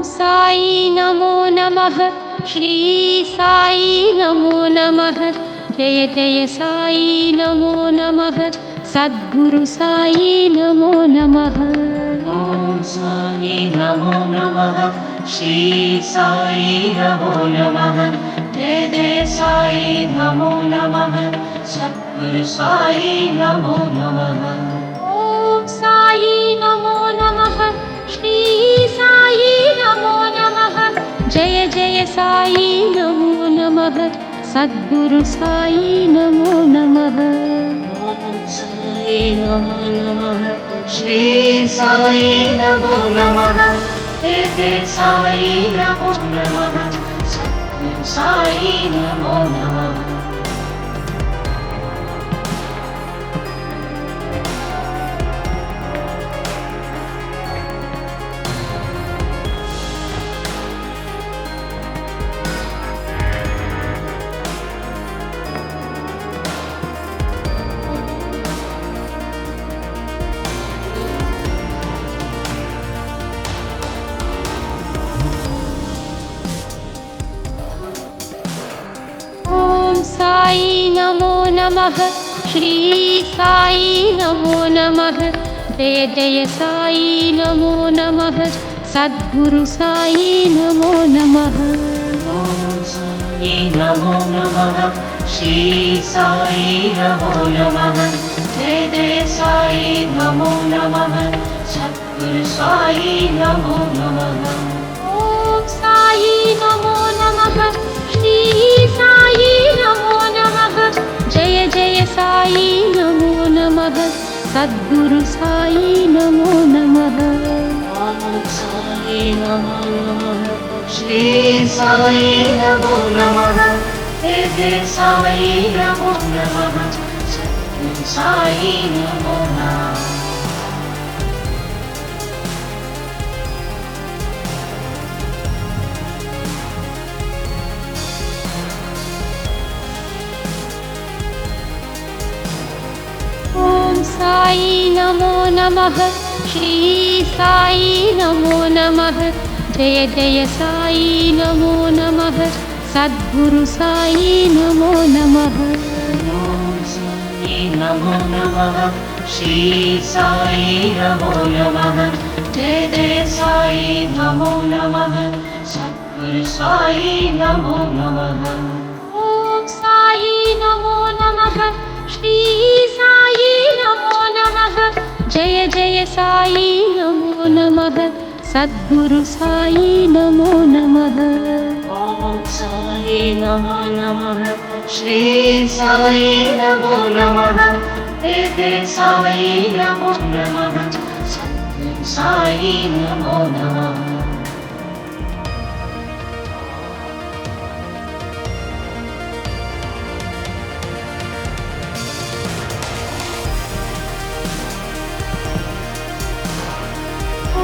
साई नमो नमः। श्री साई नमो नमः। जय जय साई नमो नमः। सद्गुरु साई नमो नमः। ओम साई नमो नमः। श्री साई नमो नमः। जय जय साई नमो नमः। सद्गुरु साई नमो नमः। ओम साई नमो नमः। श्री साई नमो नमः। जय जय साई नमो नमः। सद्गुरु साई नमो नमः। ओम साई नमो नमः। श्री साई नमो नमः। जय जय साई नमो नमः। सद्गुरु साई नमो नमः। ओम साई नमो नमः। श्री साई नमो नमः। जय जय साई नमो नमः। सद्गुरु साई नमो नमः। ओम साई नमो नमः। श्री साई नमो नमः। जय जय साई नमो नमः। सद्गुरु साई नमो नमः। ओम साई नमो नमः। श्री साई नमो नमः। जय जय साई नमो नमः। सद्गुरु साई नमो नमः। ओम साई नमो नमः। श्री साई नमो नमः। जय जय साई नमो नमः। सद्गुरु साई नमो नमः। ओम साई नमो नमः। श्री साई नमो नमः। जय जय साई नमो नमः। सद्गुरु साई नमो नमः। ओम साई नमो नमः। श्री साई नमो नमः। जय जय साई नमो नमः। सद्गुरु साई नमो नमः। ओम साई नमो नमः। श्री साई नमो नमः। जय जय साई नमो नमः। सद्गुरु साई नमो नमः। ओम साई नमो नमः। श्री साई नमो नमः। जय जय साई नमो नमः। सद्गुरु साई नमो नमः।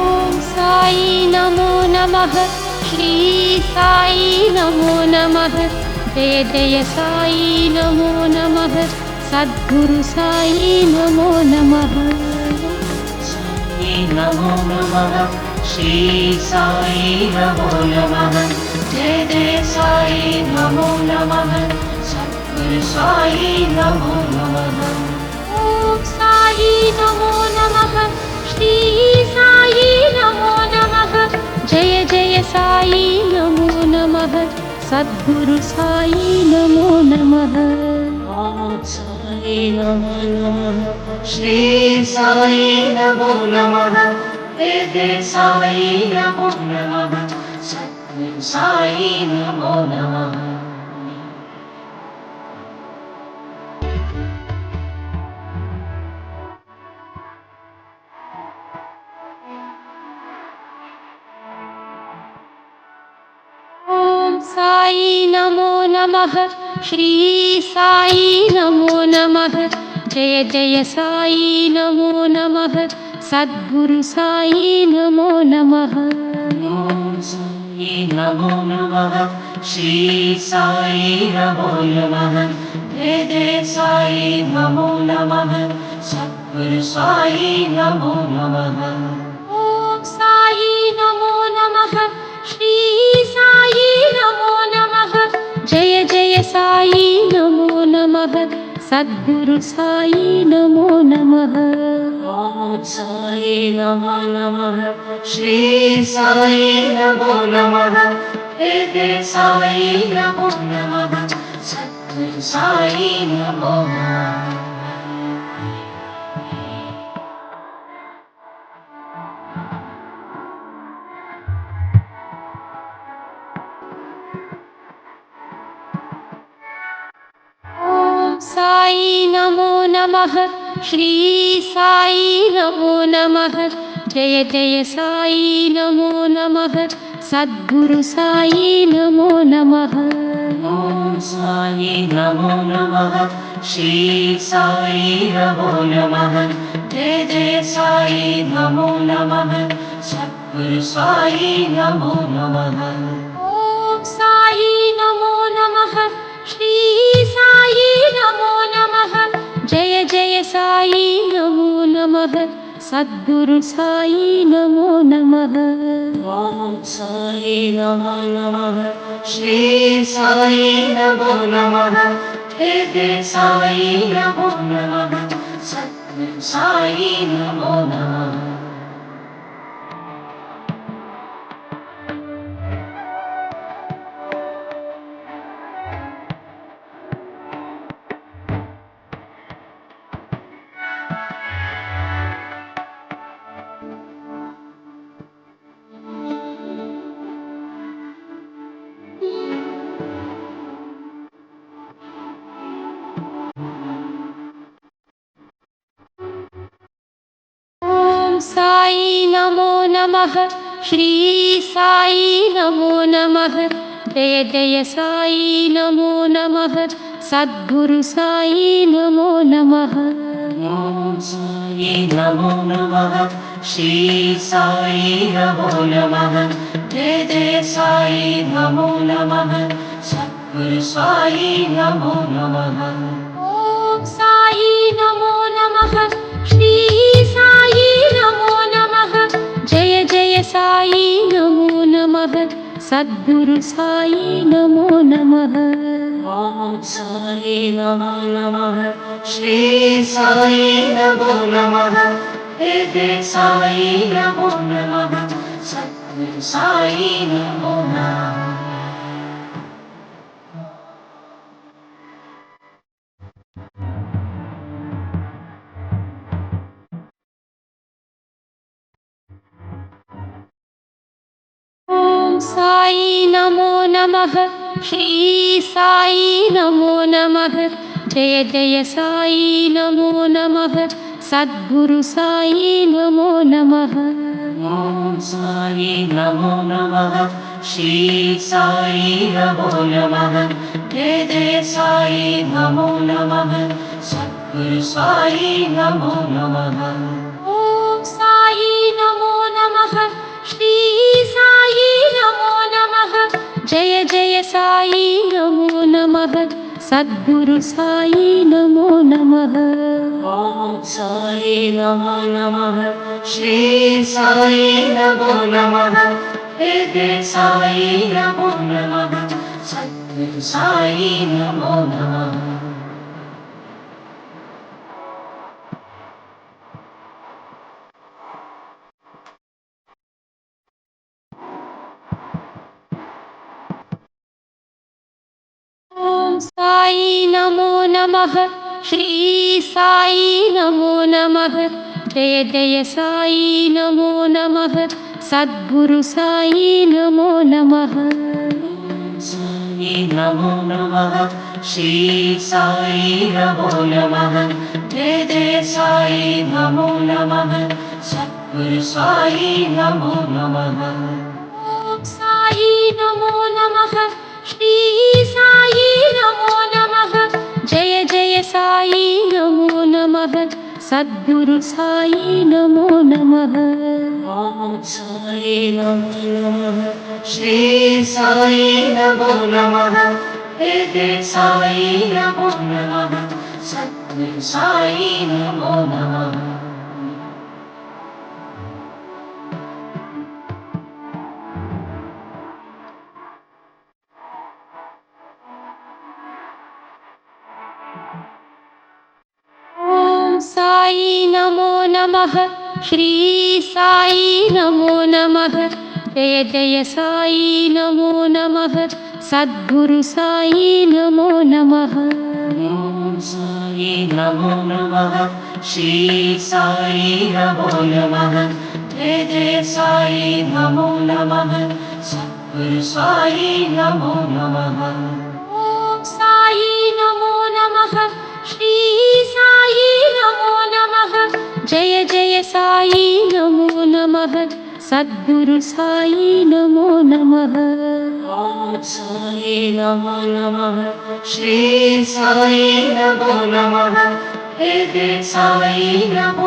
ओम साई नमो नमः। श्री साई नमो नमः। जय जय साई नमो नमः। सद्गुरु साई नमो नमः। साई नमो नमः। श्री साई नमो नमः। जय जय साई नमो नमः। सद्गुरु साई नमो नमः। ओम साई नमो नमः। श्री साई नमो नमः। जय जय साई नमो नमः। सद्गुरु साई नमो नमः। ओम साई नमो नमः। श्री साई नमो नमः। जय जय साई नमो नमः। सद्गुरु साई नमो नमः। ओम साई नमो नमः। श्री साई नमो नमः। जय जय साई नमो नमः। सद्गुरु साई नमो नमः। ओम साई नमो नमः। श्री साई नमो नमः। जय जय साई नमो नमः। सद्गुरु साई नमो नमः। ओम साई नमो नमः। సాయి నమో నమః సద్గురు సాయి నమో నమః ఓం సాయి నమో నమః శ్రీ సాయి నమో నమః జయ జయ సాయి నమో నమః సద్గురు సాయి నమో నమః ఓం సాయి నమో నమః శ్రీ సాయి నమో నమః జయ జయ సాయి నమో నమః సద్గురు సాయి నమో నమః ఓం సాయి నమో నమః శ్రీ సాయి నమో నమః జయ జయ సాయి నమో నమః సద్గురు సాయి నమో నమః ఓం సాయి నమో నమః శ్రీ సాయి నమో నమః జయ జయ సాయి నమో నమః సద్గురు సాయి నమో నమః ఓం సాయి నమో నమః శ్రీ సాయి నమో నమః జయ జయ సాయి నమో నమః సద్గురు సాయి నమో నమః ఓం సాయి నమో నమః శ్రీ సాయి నమో నమః జయ జయ సాయి నమో నమః సద్గురు సాయి నమో నమః ఓం సాయి నమో నమః శ్రీ సాయి నమో నమః జయ జయ సాయి నమో నమః సద్గురు సాయి నమో నమః ఓం సాయి నమో నమః శ్రీ సాయి నమో నమః జయ జయ సాయి నమో నమః సద్గురు సాయి నమో నమః ఓం సాయి నమో నమః శ్రీ సాయి నమో నమః జయ జయ సాయి నమో నమః సద్గురు సాయి నమో నమః ఓం సాయి నమో నమః శ్రీ సాయి నమో నమః జయ జయ సాయి నమో నమః సద్గురు సాయి నమో నమః ఓం సాయి నమో నమః శ్రీ సాయి నమో నమః జయ జయ సాయి నమో నమః సద్గురు సాయి నమో నమః ఓం సాయి నమో నమః శ్రీ సాయి నమో నమః జయ జయ సాయి నమో నమః సద్గురు సాయి నమో నమః ఓం సాయి నమో నమః శ్రీ సాయి నమో నమః జయ జయ సాయి నమో నమః సద్గురు సాయి నమో నమః ఓం సాయి నమో నమః శ్రీ సాయి నమో నమః జయ జయ సాయి నమో నమః సద్గురు సాయి నమో నమః సాయి నమో నమః శ్రీ సాయి నమో నమః జయ జయ సాయి నమో నమః సద్గురు సాయి నమో నమః ఓం సాయి నమో నమః శ్రీ సాయి నమో నమః జయ జయ సాయి నమో నమః సద్గురు సాయి నమో నమః ఓం సాయి నమో నమః శ్రీ సాయి నమో నమః జయ జయ సాయి నమో నమః సద్గురు సాయి నమో నమః नमः श्री साई नमो नमः जय जय साई नमो नमः सद्गुरु साई नमो नमः ओम साई नमो नमः श्री साई नमो नमः जय जय साई नमो नमः सद्गुरु साई नमो नमः ओम साई नमो नमः श्री साई नमो नमः जय जय साई नमो नमः सद्गुरु साई नमो नमः ओम साई नमो नमः श्री साई नमो नमः जय जय साई नमो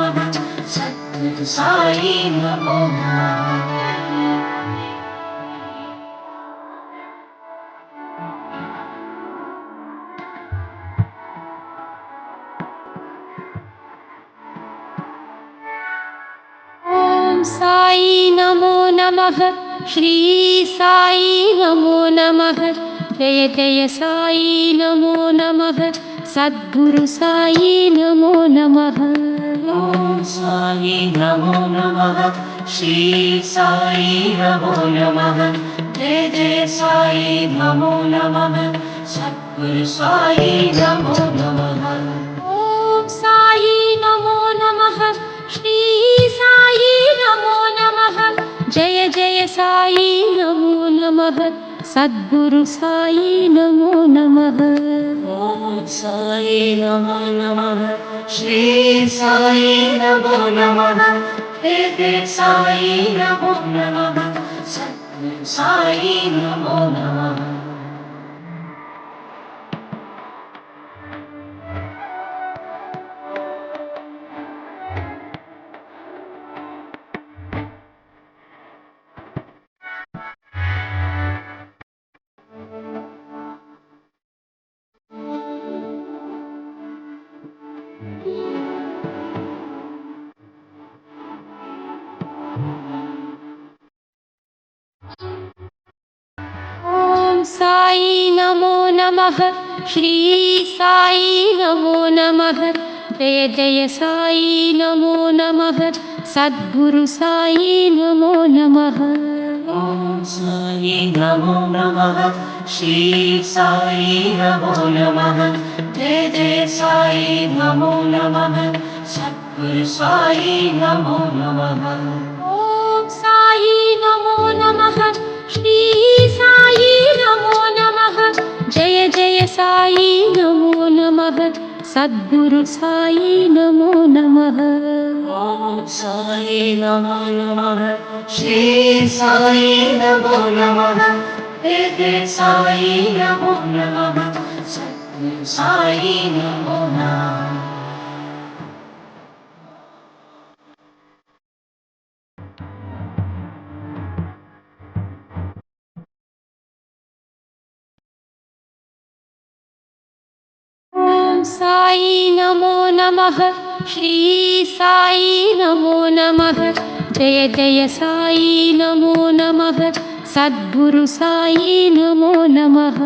नमः सद्गुरु साई नमो नमः ओम साई नमो नमः श्री साई नमो नमः जय जय साई नमो नमः सद्गुरु साई नमो नमः ओम साई नमो नमः श्री साई नमो नमः जय जय साई नमो नमः सद्गुरु साई नमो नमः ओम साई नमो नमः श्री साई नमो नमः जय जय साई नमो नमः सद्गुरु साई नमो नमः ओम साई नमो नमः श्री साई नमो नमः जय जय साई नमो नमः सद्गुरु साई नमो नमः ओम साई नमो नमः श्री साई नमो नमः जय जय साई नमो नमः सद्गुरु साई नमो नमः ओम साई नमो नमः श्री साई नमो नमः जय जय साई नमो नमः सद्गुरु साई नमो नमः ओम साई नमो नमः श्री साई नमो नमः जय जय साई नमो नमः सद्गुरु साई नमो नमः ओम साई नमो नमः श्री साई नमो नमः जय जय साई नमो नमः सद्गुरु साई नमो नमः ओम साई नमो नमः श्री साई नमो नमः जय जय साई नमो नमः सद्गुरु साई नमो नमः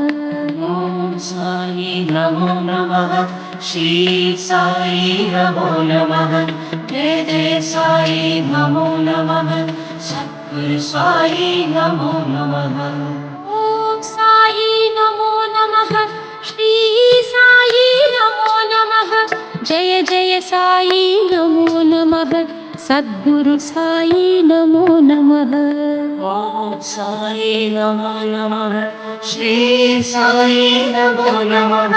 ओम साई नमो नमः श्री साई नमो नमः जय जय साई नमो नमः सद्गुरु साई नमो नमः ओम साई नमो नमः श्री साई नमो नमः जय जय साई नमो नमः सद्गुरु साई नमो नमः ओम साई नमो नमः श्री साई नमो नमः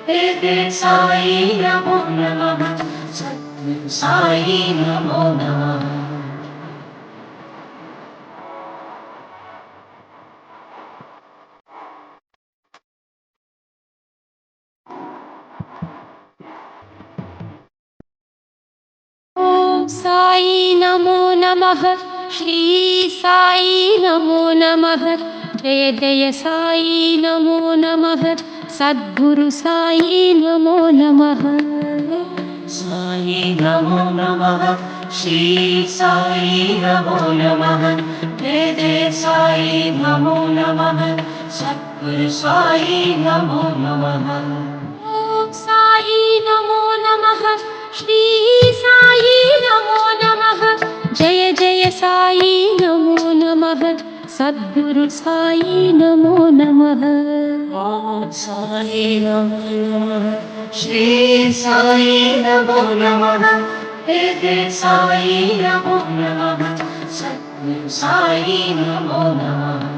जय जय साई नमो नमः सद्गुरु साई नमो नमः ओम साई नमो नमः श्री साई नमो नमः जय जय साई नमो नमः सद्गुरु साई नमो नमः साई नमो नमः श्री साई नमो नमः जय जय साई नमो नमः सद्गुरु साई नमो नमः ओम साई नमो नमः श्री साई नमो नमः जय जय साई नमो नमः सद्गुरु साई नमो नमः ओम साई नमो नमः श्री साई नमो नमः वेद साई नमो नमः सद्गुरु साई नमो नमः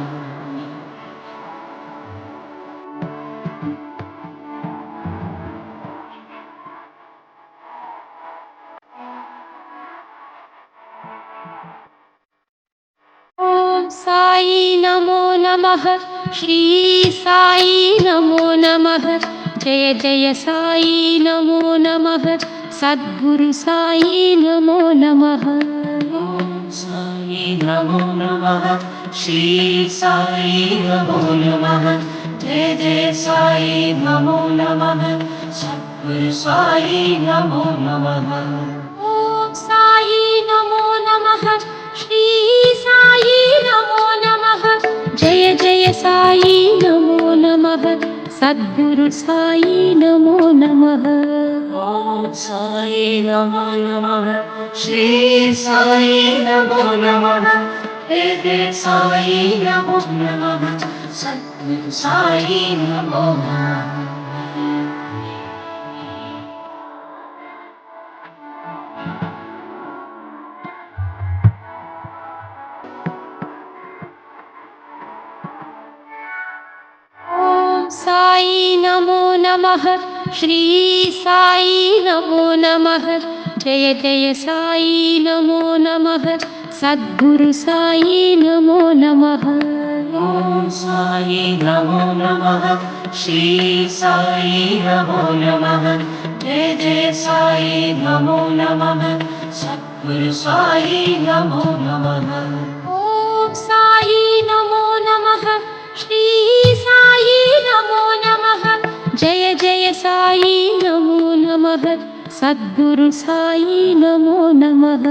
ओम साई नमो नमः श्री साई नमो नमः जय जय साई नमो नमः सद्गुरु साई नमो नमः ओम साई नमो नमः श्री साई नमो नमः जय जय साई नमो नमः सद्गुरु साई नमो नमः ओम साई नमो नमः श्री साई नमो नमः जय जय साई नमो नमः सद्गुरु साई नमो नमः ओम साई नमो नमः श्री साई नमो नमः वेद साई नमो नमः सद्गुरु साई नमो नमः ओम साई नमो नमः श्री साई नमो नमः जय जय साई नमो नमः सद्गुरु साई नमो नमः ओम साई नमो नमः श्री साई नमो नमः जय जय साई नमो नमः सद्गुरु साई नमो नमः ओम साई नमो नमः श्री साई नमो नमः जय जय साई नमो नमः सद्गुरु साई नमो नमः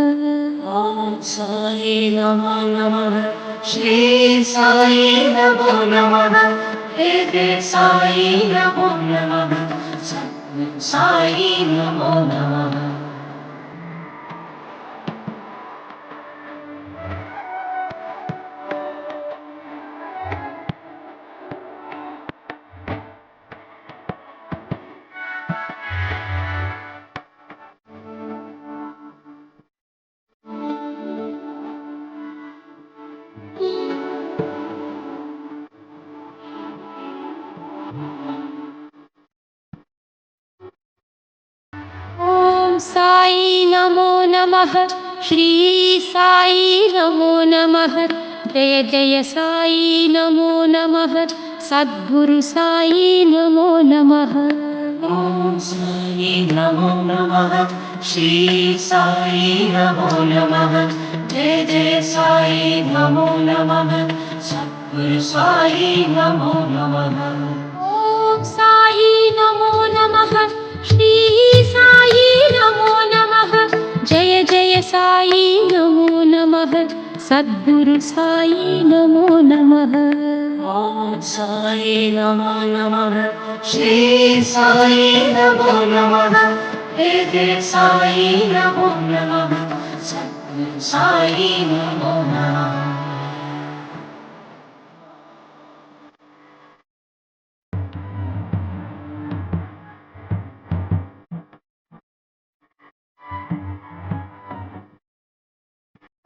ओम साई नमो नमः श्री साई नमो नमः वेद साई नमो नमः सद्गुरु साई नमो नमः ओम साई नमो नमः श्री साई नमो नमः जय जय साई नमो नमः सद्गुरु साई नमो नमः ओम साई नमो नमः श्री साई नमो नमः जय जय साई नमो नमः सद्गुरु साई नमो नमः ओम साई नमो नमः श्री साई नमो नमः जय जय साई नमो नमः सद्गुरु साई नमो नमः ओम साई नमो नमः श्री साई नमो नमः वेद साई नमो नमः सद्गुरु साई नमो नमः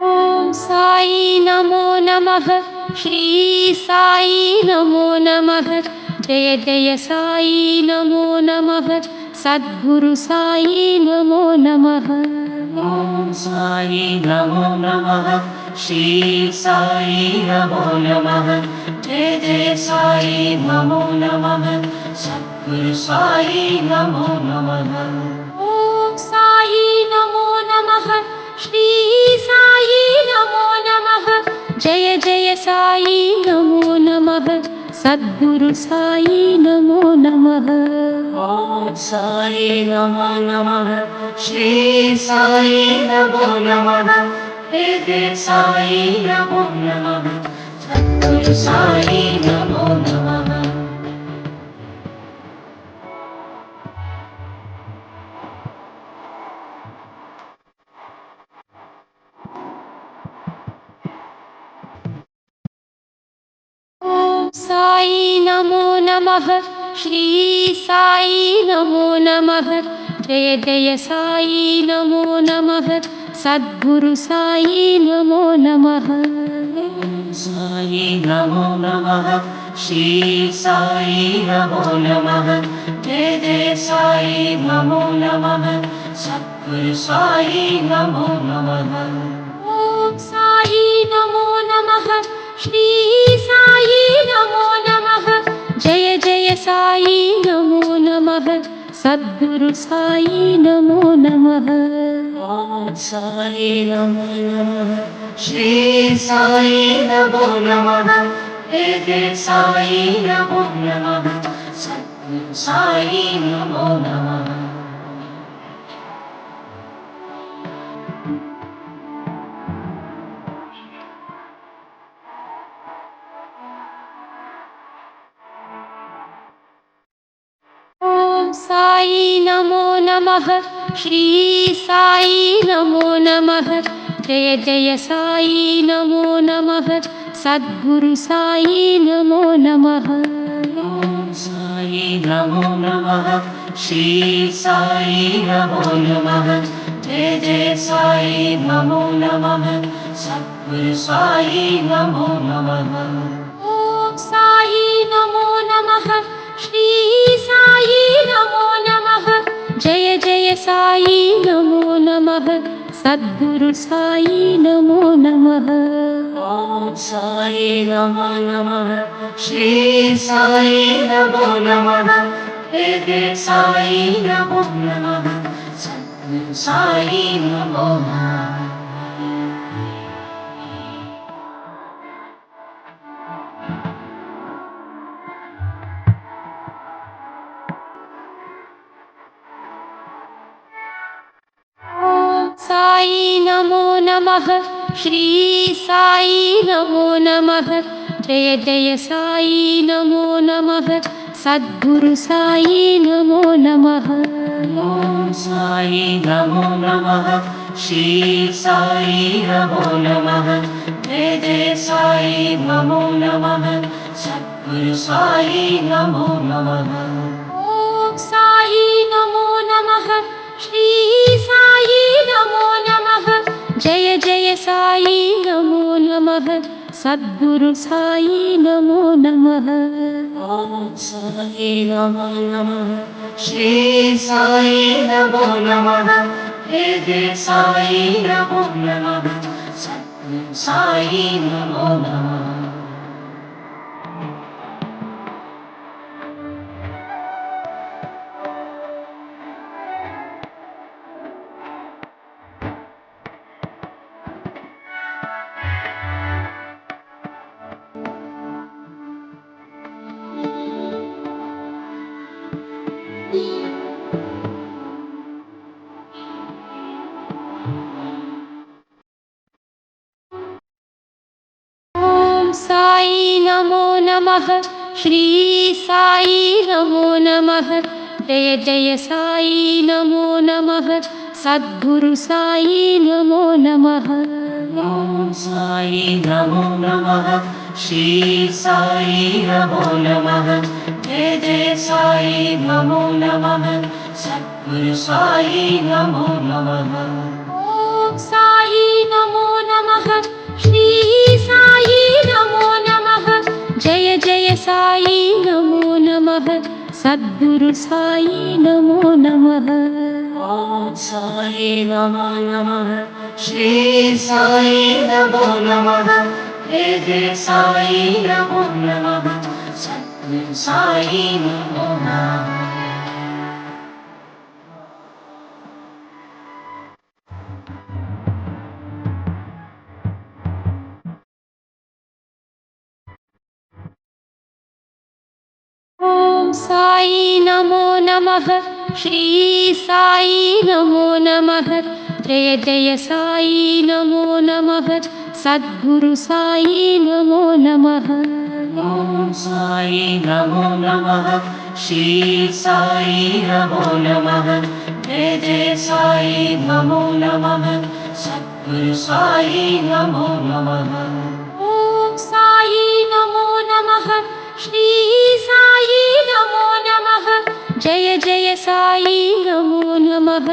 ओम साई नमो नमः श्री साई नमो नमः जय जय साई नमो नमः सद्गुरु साई नमो नमः ओम साई नमो नमः श्री साई नमो नमः जय जय साई नमो नमः सद्गुरु साई नमो नमः ओम साई नमो नमः श्री साई नमो नमः जय जय साई नमो नमः सद्गुरु साई नमो नमः ओम साई नमो नमः श्री साई नमो नमः वेद साई नमो नमः सद्गुरु साई नमो नमः साई नमो नमः श्री साई नमो नमः जय जय साई नमो नमः सद्गुरु साई नमो नमः साई नमो नमः श्री साई नमो नमः जय जय साई नमो नमः सद्गुरु साई नमो नमः ओम साई नमो नमः श्री साई नमो नमः जय जय साई नमो नमः सद्गुरु साई नमो नमः ओम साई नमो नमः श्री साई नमो नमः जय जय साई नमो नमः सद्गुरु साई नमो नमः ओम साई नमो नमः श्री साई नमो नमः जय जय साई नमो नमः सद्गुरु साई नमो नमः ओम साई नमो नमः श्री साई नमो नमः जय जय साई नमो नमः सद्गुरु साई नमो नमः ओम साई नमो नमः श्री साई नमो नमः जय जय साई नमो नमः सद्गुरु साई नमो नमः ओम साई नमो नमः श्री साई नमो नमः जय जय साई नमो नमः सद्गुरु साई नमो नमः साई नमो नमः श्री साई नमो नमः जय जय साई नमो नमः सद्गुरु साई नमो नमः ओम साई नमो नमः श्री साई नमो नमः जय जय साई नमो नमः सद्गुरु साई नमो नमः ओम साई नमो नमः श्री साई नमो नमः जय जय साई नमो नमः सद्गुरु साई नमो नमः ओम साई नमो नमः श्री साई नमो नमः जय जय साई नमो नमः सद्गुरु साई नमो नमः ओम साई नमो नमः श्री साई नमो नमः जय जय साई नमो नमः सद्गुरु साई नमो नमः ओम साई नमो नमः श्री साई नमो नमः जय जय साई नमो नमः सद्गुरु साई नमो नमः ओम साई नमो नमः श्री साई नमो नमः जय जय साई नमो नमः सद्गुरु साई नमो नमः ओम साई नमो नमः श्री साई नमो नमः जय जय साई नमो नमः सद्गुरु साई नमो नमः ओम साई नमो नमः श्री साई नमो नमः जय जय साई नमो नमः सद्गुरु साई नमो नमः ओम साई नमो नमः श्री साई नमो नमः जय जय साई नमो नमः सद्गुरु साई नमो नमः ओम साई नमो नमः श्री साई नमो नमः। जय जय साई नमो नमः।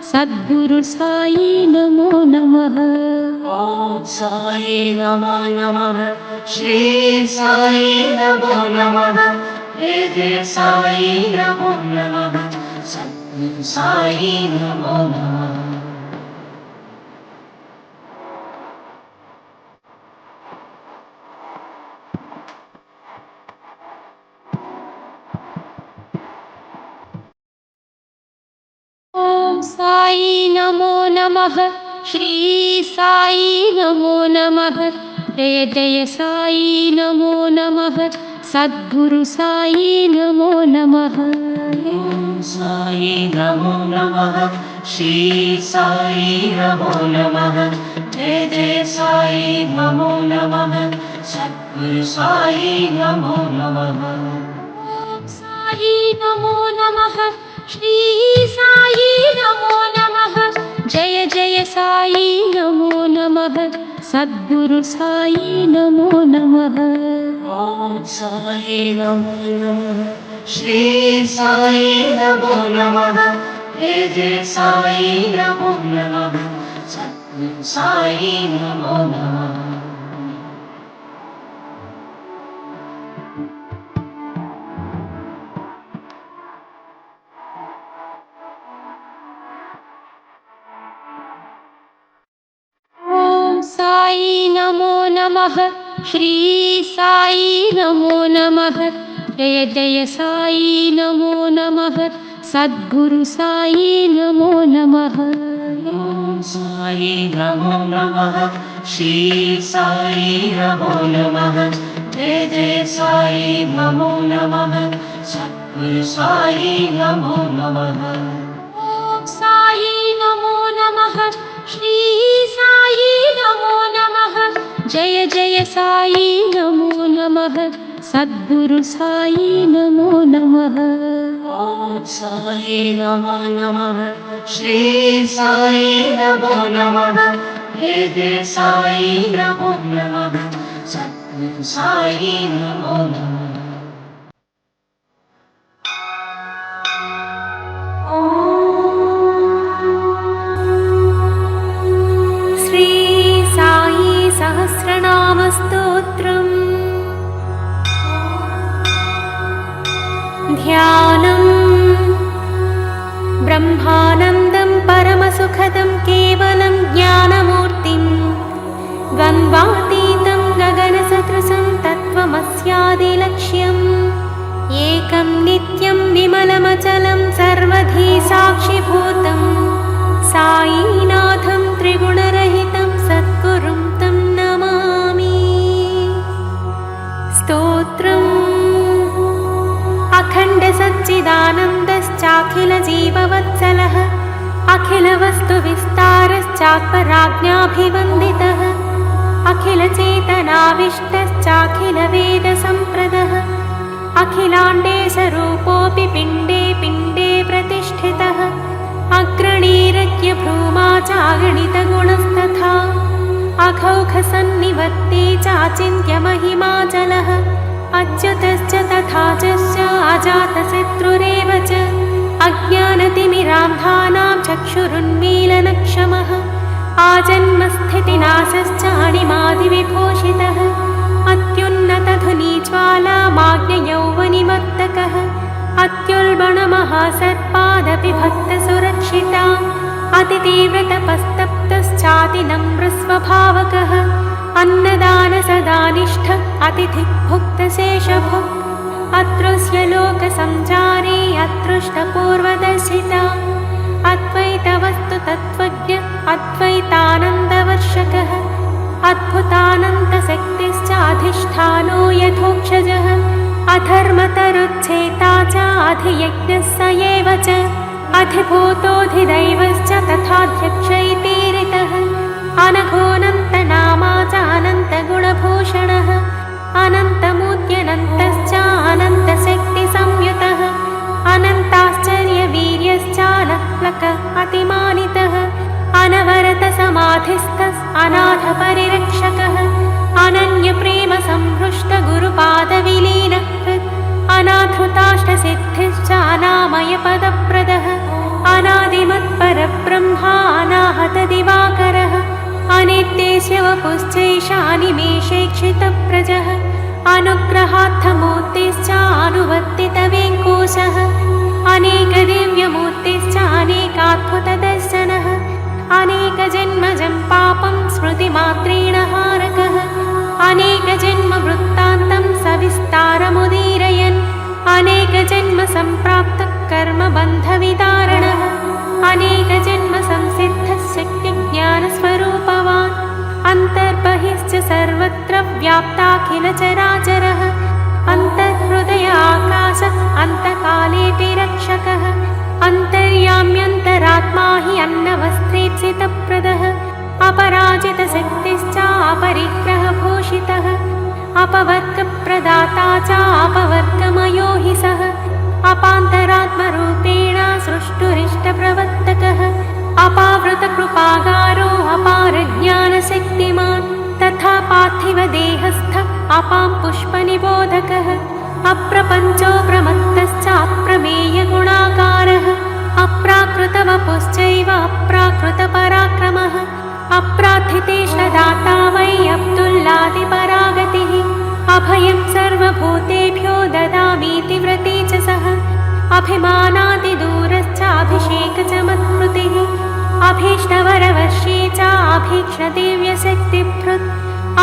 सद्गुरु साई नमो नमः। ॐ साई नमो नमः। श्री साई नमो नमः। जय जय साई नमो नमः। सद्गुरु साई नमो नमः। ॐ साई नमो नमः। श्री साई नमो नमः। जय जय साई नमो नमः। सद्गुरु साई नमो नमः। ॐ साई नमो नमः। श्री साई नमो नमः। जय जय साई नमो नमः। सद्गुरु साई नमो नमः। ॐ साई नमो नमः। श्री साई नमो नमः। जय जय साई नमो नमः। सद्गुरु साई नमो नमः। ॐ साई नमो नमः। श्री साई नमो नमः। जय जय साई नमो नमः। सद्गुरु साई नमो नमः। ॐ साई नमो नमः। श्री साई नमो नमः। जय जय साई नमो नमः। सद्गुरु साई नमो नमः। ॐ साई नमो नमः। श्री साई नमो नमः। जय जय साई नमो नमः। सद्गुरु साई नमो नमः। ॐ साई नमो नमः। श्री साई नमो नमः। जय जय साई नमो नमः। सद्गुरु साई नमो नमः। ॐ साई नमो नमः। श्री साई नमो नमः। जय जय साई नमो नमः। सद्गुरु साई नमो नमः। श्री साई सहस्रनामस्तोत्रम् ध्यानम् ब्रह्मानन्दं परमसुखदं केवलं ज्ञानमूर्तिं द्वन्द्वातीतं गगनसदृशं तत्त्वमस्यादिलक्ष्यम् एकं नित्यं विमलमचलं सर्वधी साक्षिभूतं साईनाथं त्रिगुणरहितं सद्गुरुं तं नमामि। स्तोत्रम् अखण्डसच्चिदानन्दश्चाखिलजीववत्सलः अखिलवस्तुविस्तारश्चात्पराज्ञाभिवन्दितः अखिलचेतनाविष्टश्चाखिलवेदसम्प्रदः अखिलाण्डेशरूपोऽपि पिण्डे पिण्डे प्रतिष्ठितः अग्रणीरज्ञभ्रूमा चागणितगुणस्तथा अघौघसन्निवत्ते चाचिन्त्यमहिमाचलः अच्युतश्च तथा च अजातशत्रुरेव च अज्ञानतिमिरान्धानां चक्षुरुन्मीलनक्षमः आजन्मस्थितिनाशश्च अणिमादिविभूषितः अत्युन्नतधुनीज्वालामाज्ञयौवनिमत्तकः अत्युल्बणमहासर्पादपि भक्तसुरक्षिता अतितीव्रतपस्तप्तश्चातिनम्रस्वभावकः अन्नदानसदानिष्ठ अतिथिक्भुक्तशेषभुक् अतृस्य लोकसञ्चारी अतृष्टपूर्वदर्शिता अद्वैतवस्तुतत्त्वज्ञ अद्वैतानन्दवर्षकः अद्भुतानन्दशक्तिश्चाधिष्ठानो यथोक्षजः अधर्मतरुच्छेता च अधियज्ञः स एव च अधिभूतोऽधिदैवश्च तथाध्यक्ष इतीरितः अनघोऽनन्तनामा च अनन्तगुणभूषणः अनन्तमूर्त्यनन्तश्च अनन्तशक्तिसंयुतः अनन्ताश्चर्यवीर्यश्चानप्लक अतिमानितः अनवरतसमाधिस्थः अनाथपरिरक्षकः अनन्यप्रेमसंहृष्टगुरुपादविलीन चिन्मायामयपदप्रदः अनादिमत्परब्रह्मा अनाहतदिवाकरः अनित्यस्य वपुश्चैषानिमेषेक्षितप्रजः अनुग्रहार्थमूर्तिश्च अनुवर्तितवेङ्कोशः अनेकदिव्यमूर्तिश्च अनेकाद्भुतदर्शनः अनेकजन्मजं पापं स्मृतिमात्रेण हारकः अनेकजन्मवृत्तान्तं सविस्तारमुदीरयन् अनेकजन्मसम्प्राप्तः कर्मबन्धविदारणः अनेकजन्मसंसिद्धः शक्तिज्ञानस्वरूपवान् अन्तर्बहिश्च सर्वत्र व्याप्ताखिलचराचरः अन्तर्हृदय आकाश अन्तकालेऽपि रक्षकः अन्तर्याम्यन्तरात्मा हि अन्नवस्त्रेप्सितप्रदः अपराजितशक्तिश्च अपरिग्रहभूषितः अपवर्गप्रदाता च अपवर्गमयो हि सः अपान्तरात्मरूपेण सृष्टुरिष्टप्रवर्तकः अपावृतकृपागारो अपारज्ञानशक्तिमान् तथा पार्थिवदेहस्थ अपां पुष्पनिबोधकः अप्रपञ्चो प्रमत्तश्च अप्रमेयगुणाकारः अप्राकृतवपुश्चैव अप्राकृतपराक्रमः अप्रार्थितेष्टदाता वै अब्दुल्लादिपरागतिः अभयं सर्वभूतेभ्यो ददामीति व्रते च सः अभिमानादिदूरश्च अभिषेक च मत्कृतिः अभीष्टवरवर्षे च अभीक्ष्णदिव्यशक्तिभृत्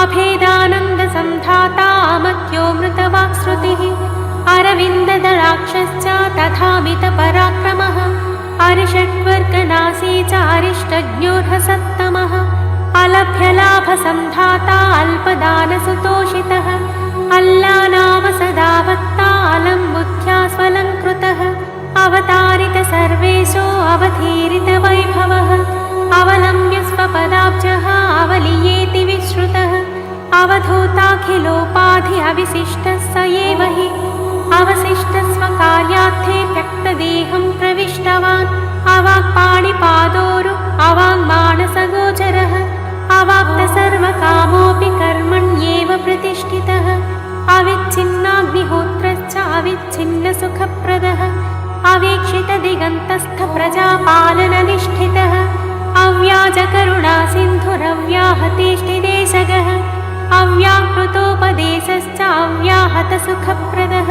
अभेदानन्दसन्धाता अमत्योऽमृतवाक्श्रुतिः अरविन्ददलाक्षश्च तथामितपराक्रमः अरिषड्वर्गनाशी च अरिष्टज्ञोर्हसत्तमः अलभ्यलाभसन्धाता अल्पदानसुतोषितः अल्लानाम सदा वक्ता अलम्बुद्ध्या स्वलङ्कृतः अवतारित सर्वेषु अवधीरितवैभवः अवलम्ब्य स्वपदाब्जः अवलीयेति विश्रुतः अवधूताखिलोपाधि अविशिष्टः स एव हि अवशिष्टस्वकार्यार्थे त्यक्तदेहं प्रविष्टवान् अवाक्पाणिपादोरु अवाङ्मानसगोचरः अवाप्तसर्वकामोऽपि कर्मण्येव प्रतिष्ठितः अविच्छिन्नाग्निहोत्रश्च अविच्छिन्नसुखप्रदः अवीक्षितदिगन्तस्थप्रजापालननिष्ठितः अव्याजकरुणासिन्धुरव्याहतेष्टिदेशगः अव्याकृतोपदेशश्च अव्याहतसुखप्रदः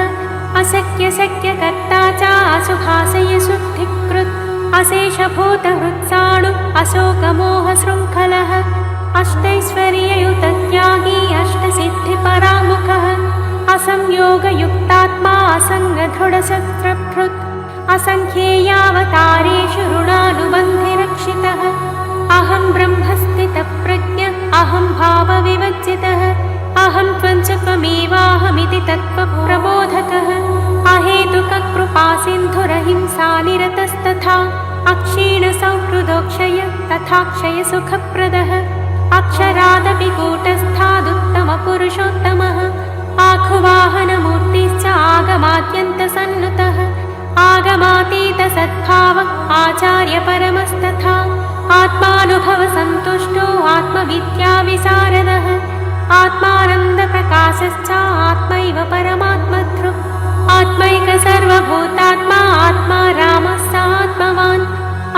अशक्यशक्यकर्ता च अशुभाशयशुद्धिकृत् अशेषभूतहृत्साणु अशोकमोहशृङ्खलः अष्टैश्वर्ययुतत्यागी अष्टसिद्धिपरामुखः असंयोगयुक्तात्मा असङ्गदृढशस्त्रभृत् असङ्ख्येयावतारेषु ऋणानुबन्धिरक्षितः अहं ब्रह्मस्थितप्रज्ञ अहं भावविवर्जितः अहं त्वञ्चत्वमेवाहमिति तत्त्वप्रबोधकः अहेतुककृपासिन्धुरहिंसानिरतस्तथा अक्षीणसौहृदोक्षय तथा क्षयसुखप्रदः अक्षरादपि कूटस्थादुत्तमपुरुषोत्तमः आखुवाहनमूर्तिश्च आगमाद्यन्तसन्नुतः आगमातीतसद्भाव आचार्यपरमस्तथा आत्मानुभवसन्तुष्टो आत्मविद्याविशारदः आत्मानन्दप्रकाशश्च आत्मैव परमात्मधृक् आत्मैकसर्वभूतात्मा आत्मा रामः स आत्मवान्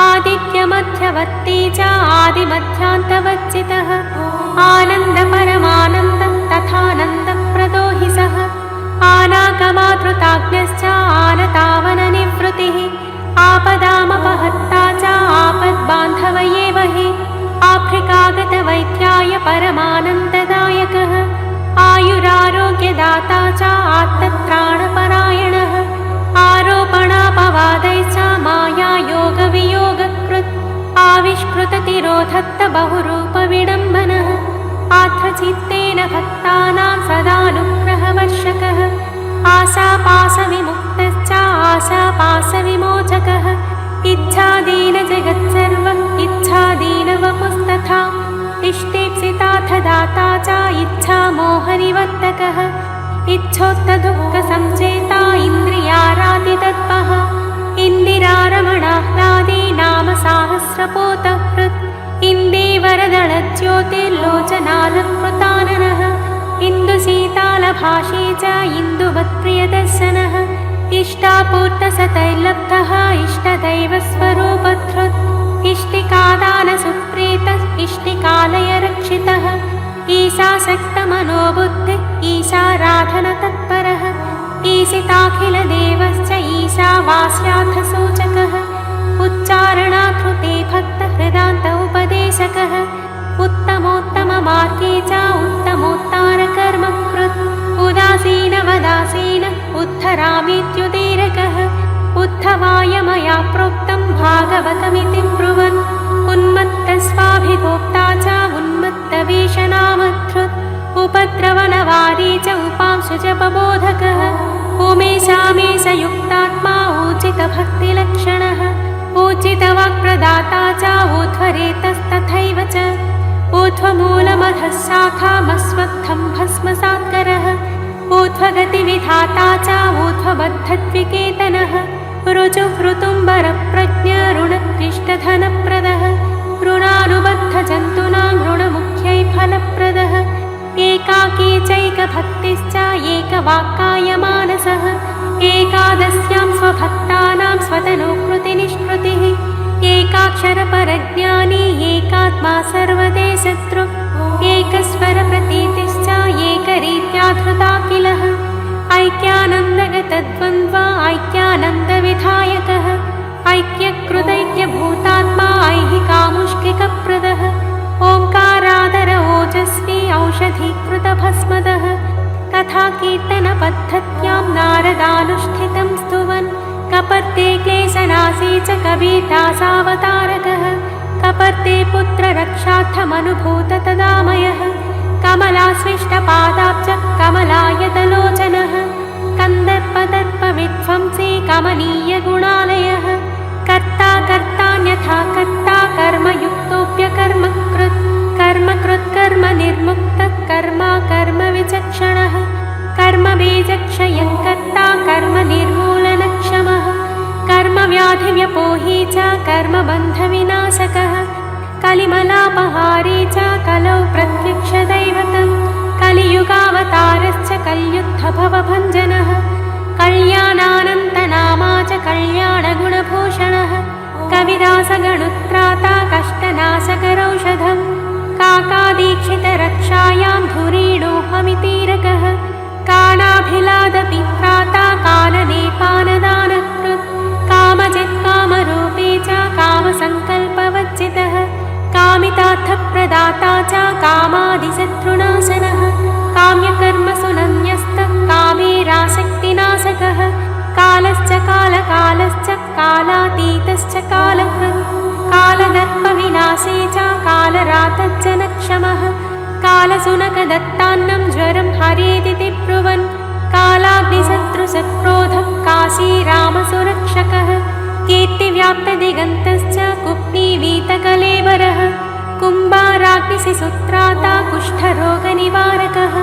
आदित्यमध्यवर्ती च आदिमध्यान्तवर्जितः आनन्दपरमानन्दं तथानन्दप्रदो हि सः आनागमातृताज्ञश्च आनतावननिवृत्तिः आपदामपहर्ता च आपद्बान्धव एव हि आफ्रिकागतवैद्याय परमानन्ददायकः आयुरारोग्यदाता च आत्तत्राणपरायणः आरोपणापवादैश्च मायायोगवियोगकृत् आविष्कृततिरोधत्त बहुरूपविडम्बनः आर्द्रचित्तेन भक्तानां सदानुग्रहवर्षकः आशापाशविमुक्तश्च आशापाशविमोचकः इच्छादीनजगत्सर्वम् इच्छादीनवपुस्तथा इष्टेप्सिताथ दाता च इच्छामोहनिवर्तकः इच्छोत्तदुःखसंचेता इन्द्रियाराधितत्पः इन्दिरारमणाह्लादी नाम साहस्रपोतहृत् इन्दीवरदलज्योतिर्लोचनालकृताननः इन्दुशीतालभाषे च इन्दुवत्प्रियदर्शनः इष्टापूर्तसतैर्लब्धः इष्टदैवस्वरूपधृत् इष्टिकादानसुप्रीतः इष्टिकालयरक्षितः ईशासक्तमनोबुद्धिः ईशाराधनतत्परः ईशिताखिलदेवश्च ईशावास्यार्थसूचकः उच्चारणाकृते भक्तहृदान्त उपदेशकः उत्तमोत्तममार्गे च उत्तमोत्तारकर्मकृत् उदासीनवदासीन उद्धरामीत्युदीरकः उद्धवाय मया प्रोक्तं भागवतमिति ब्रुवन् उन्मत्तस्वाभिभोक्ता च उन्मत्तवेषनामधृत् उपद्रवनवारी च उपांशु च प्रबोधकः उमेशामेशयुक्तात्मा ऊर्जितभक्तिलक्षणः ऊर्जितवाक्प्रदाता च ऊध्वरेतस्तथैव च ऊर्ध्वमूलमधः शाखामस्वत्थं भस्मसात्करः ऊर्ध्वगतिविधाता च ऊर्ध्वबद्धद्विकेतनः ऋजुहृतुम्बरप्रज्ञरुणक्लिष्टधनप्रदः ऋणानुबद्धजन्तूनां ऋणमुख्यै फलप्रदः एकाकी चैकभक्तिश्च एकवाक्कायमानसः एकादश्यां स्वभक्तानां स्वतनोकृतिनिष्कृतिः एकाक्षरपरज्ञानी एकात्मा सर्वदेशतृक् एकस्वरप्रतीतिश्च एकरीत्याधृताखिलः ऐक्यानन्दगतद्वन्द्व ऐक्यानन्दविधायकः ऐक्यकृतैक्यभूतात्मा ऐहिकामुष्किकप्रदः ओङ्कारादर ओजस्वी औषधीकृतभस्मदः कथाकीर्तनपद्धत्यां नारदानुष्ठितं स्तुवन् कपर्ते क्लेशनाशी च कबीरदासावतारकः कपर्ते पुत्ररक्षार्थमनुभूत तदामयः कमलास्विष्टपादाब्ज कमलायतलोचनः कन्दर्पदर्पविध्वंसी कमनीयगुणालयः कर्ता कर्तान्यथा कर्ता कर्मयुक्तोऽप्यकर्मकृत् कर्मकृत् कर्मनिर्मुक्तः कर्मा कर्मविचक्षणः कर्मबीजक्षयं कर्ता कर्मनिर्मूलनक्षमः कर्मव्याधिव्यपोही च कर्मबन्धविनाशकः कलिमलापहारी च कलौ प्रत्यक्षदैवतं कलियुगावतारश्च कल्युद्धभवभञ्जनः कल्याणानन्तनामा च कल्याणगुणभूषणः कविदासगणुत्राता कष्टनाशकरौषधं काकादीक्षितरक्षायां धुरीणोऽहमितीरकः काणाभिलादपित्राता काननेपानदानकृत् कामचित्कामरूपी च कामसङ्कल्पवर्जितः कामितार्थप्रदाता च कामादिशत्रुनाशनः काम्यकर्मसुनन्यस्तः कामेरासक्तिनाशकः कालश्च कालकालश्च कालातीतश्च कालकृत् कालदर्पविनाशी च कालरातज्जनक्षमः कालसुनकदत्तान्नं ज्वरं हरेदिति ब्रुवन् कालाग्निशत्रुसक्रोधः काशीरामसुरक्षकः कीर्तिव्याप्तदिगन्तश्च कुप्नीवीतकलेबरः कुम्भाराग्निशिसूत्राता कुष्ठरोगनिवारकः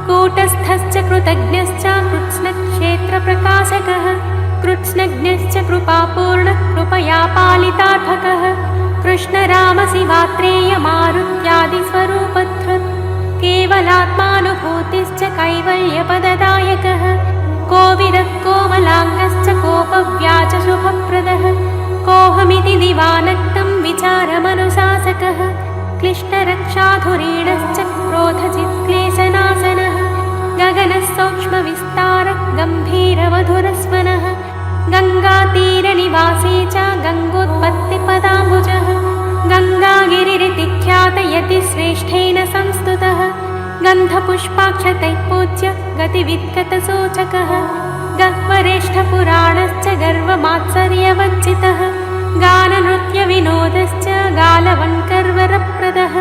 कूटस्थश्च कृतज्ञश्च कृत्स्नक्षेत्रप्रकाशकः कृत्स्नज्ञश्च कृपापूर्णः कृपया पालितार्थकः कृष्णरामशिवात्रेयमारुत्यादिस्वरूपधृत् केवलात्मानुभूतिश्च कैवल्यपददायकः कोविदः कोमलाङ्गश्च कोपव्याजशुभप्रदः कोऽहमिति दिवानक्तं विचारमनुशासकः क्लिष्टरक्षाधुरीणश्च क्रोधचित्क्लेशनाशनः गगनः सूक्ष्मविस्तारः गम्भीरमधुरस्वनः गङ्गातीरनिवासी च गङ्गोत्पत्तिपदाम्बुजः गङ्गागिरिरितिख्यातयतिश्रेष्ठेन संस्तुतः गन्धपुष्पाक्षतैः पूज्य गतिविद्गतसूचकः गह्वरेष्ठपुराणश्च गर्वमात्सर्यवर्जितः गाननृत्यविनोदश्च गालवन्कर्वरप्रदः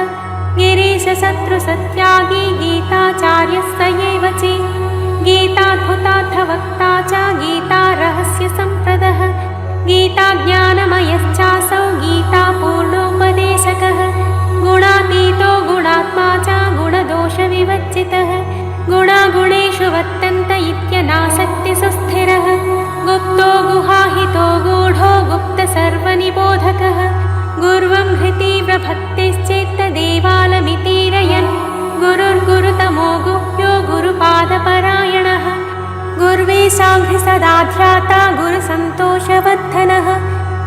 गिरीशशत्रुसत्यागी गीताचार्यः स एव च गीताद्भुतार्थवक्ता च गीतारहस्यसम्प्रदः गीताज्ञानमयश्चासौ गीतापूर्णोपदेशकः गुणातीतो गुणात्मा च गुणदोषविवर्जितः गुणागुणेषु वर्तन्त इत्यनासक्तिसुस्थिरः गुप्तो गुहाहितो गूढो गुप्तसर्वनिबोधकः गुर्वं हृतीव्रभक्तिश्चेत्तदेवालमितीरयन् गुरुर्गुरुतमो गुह्यो गुरुपादपरायणः गुर्वे साङ्घ्रिस सदाध्याता गुरुसन्तोषवर्धनः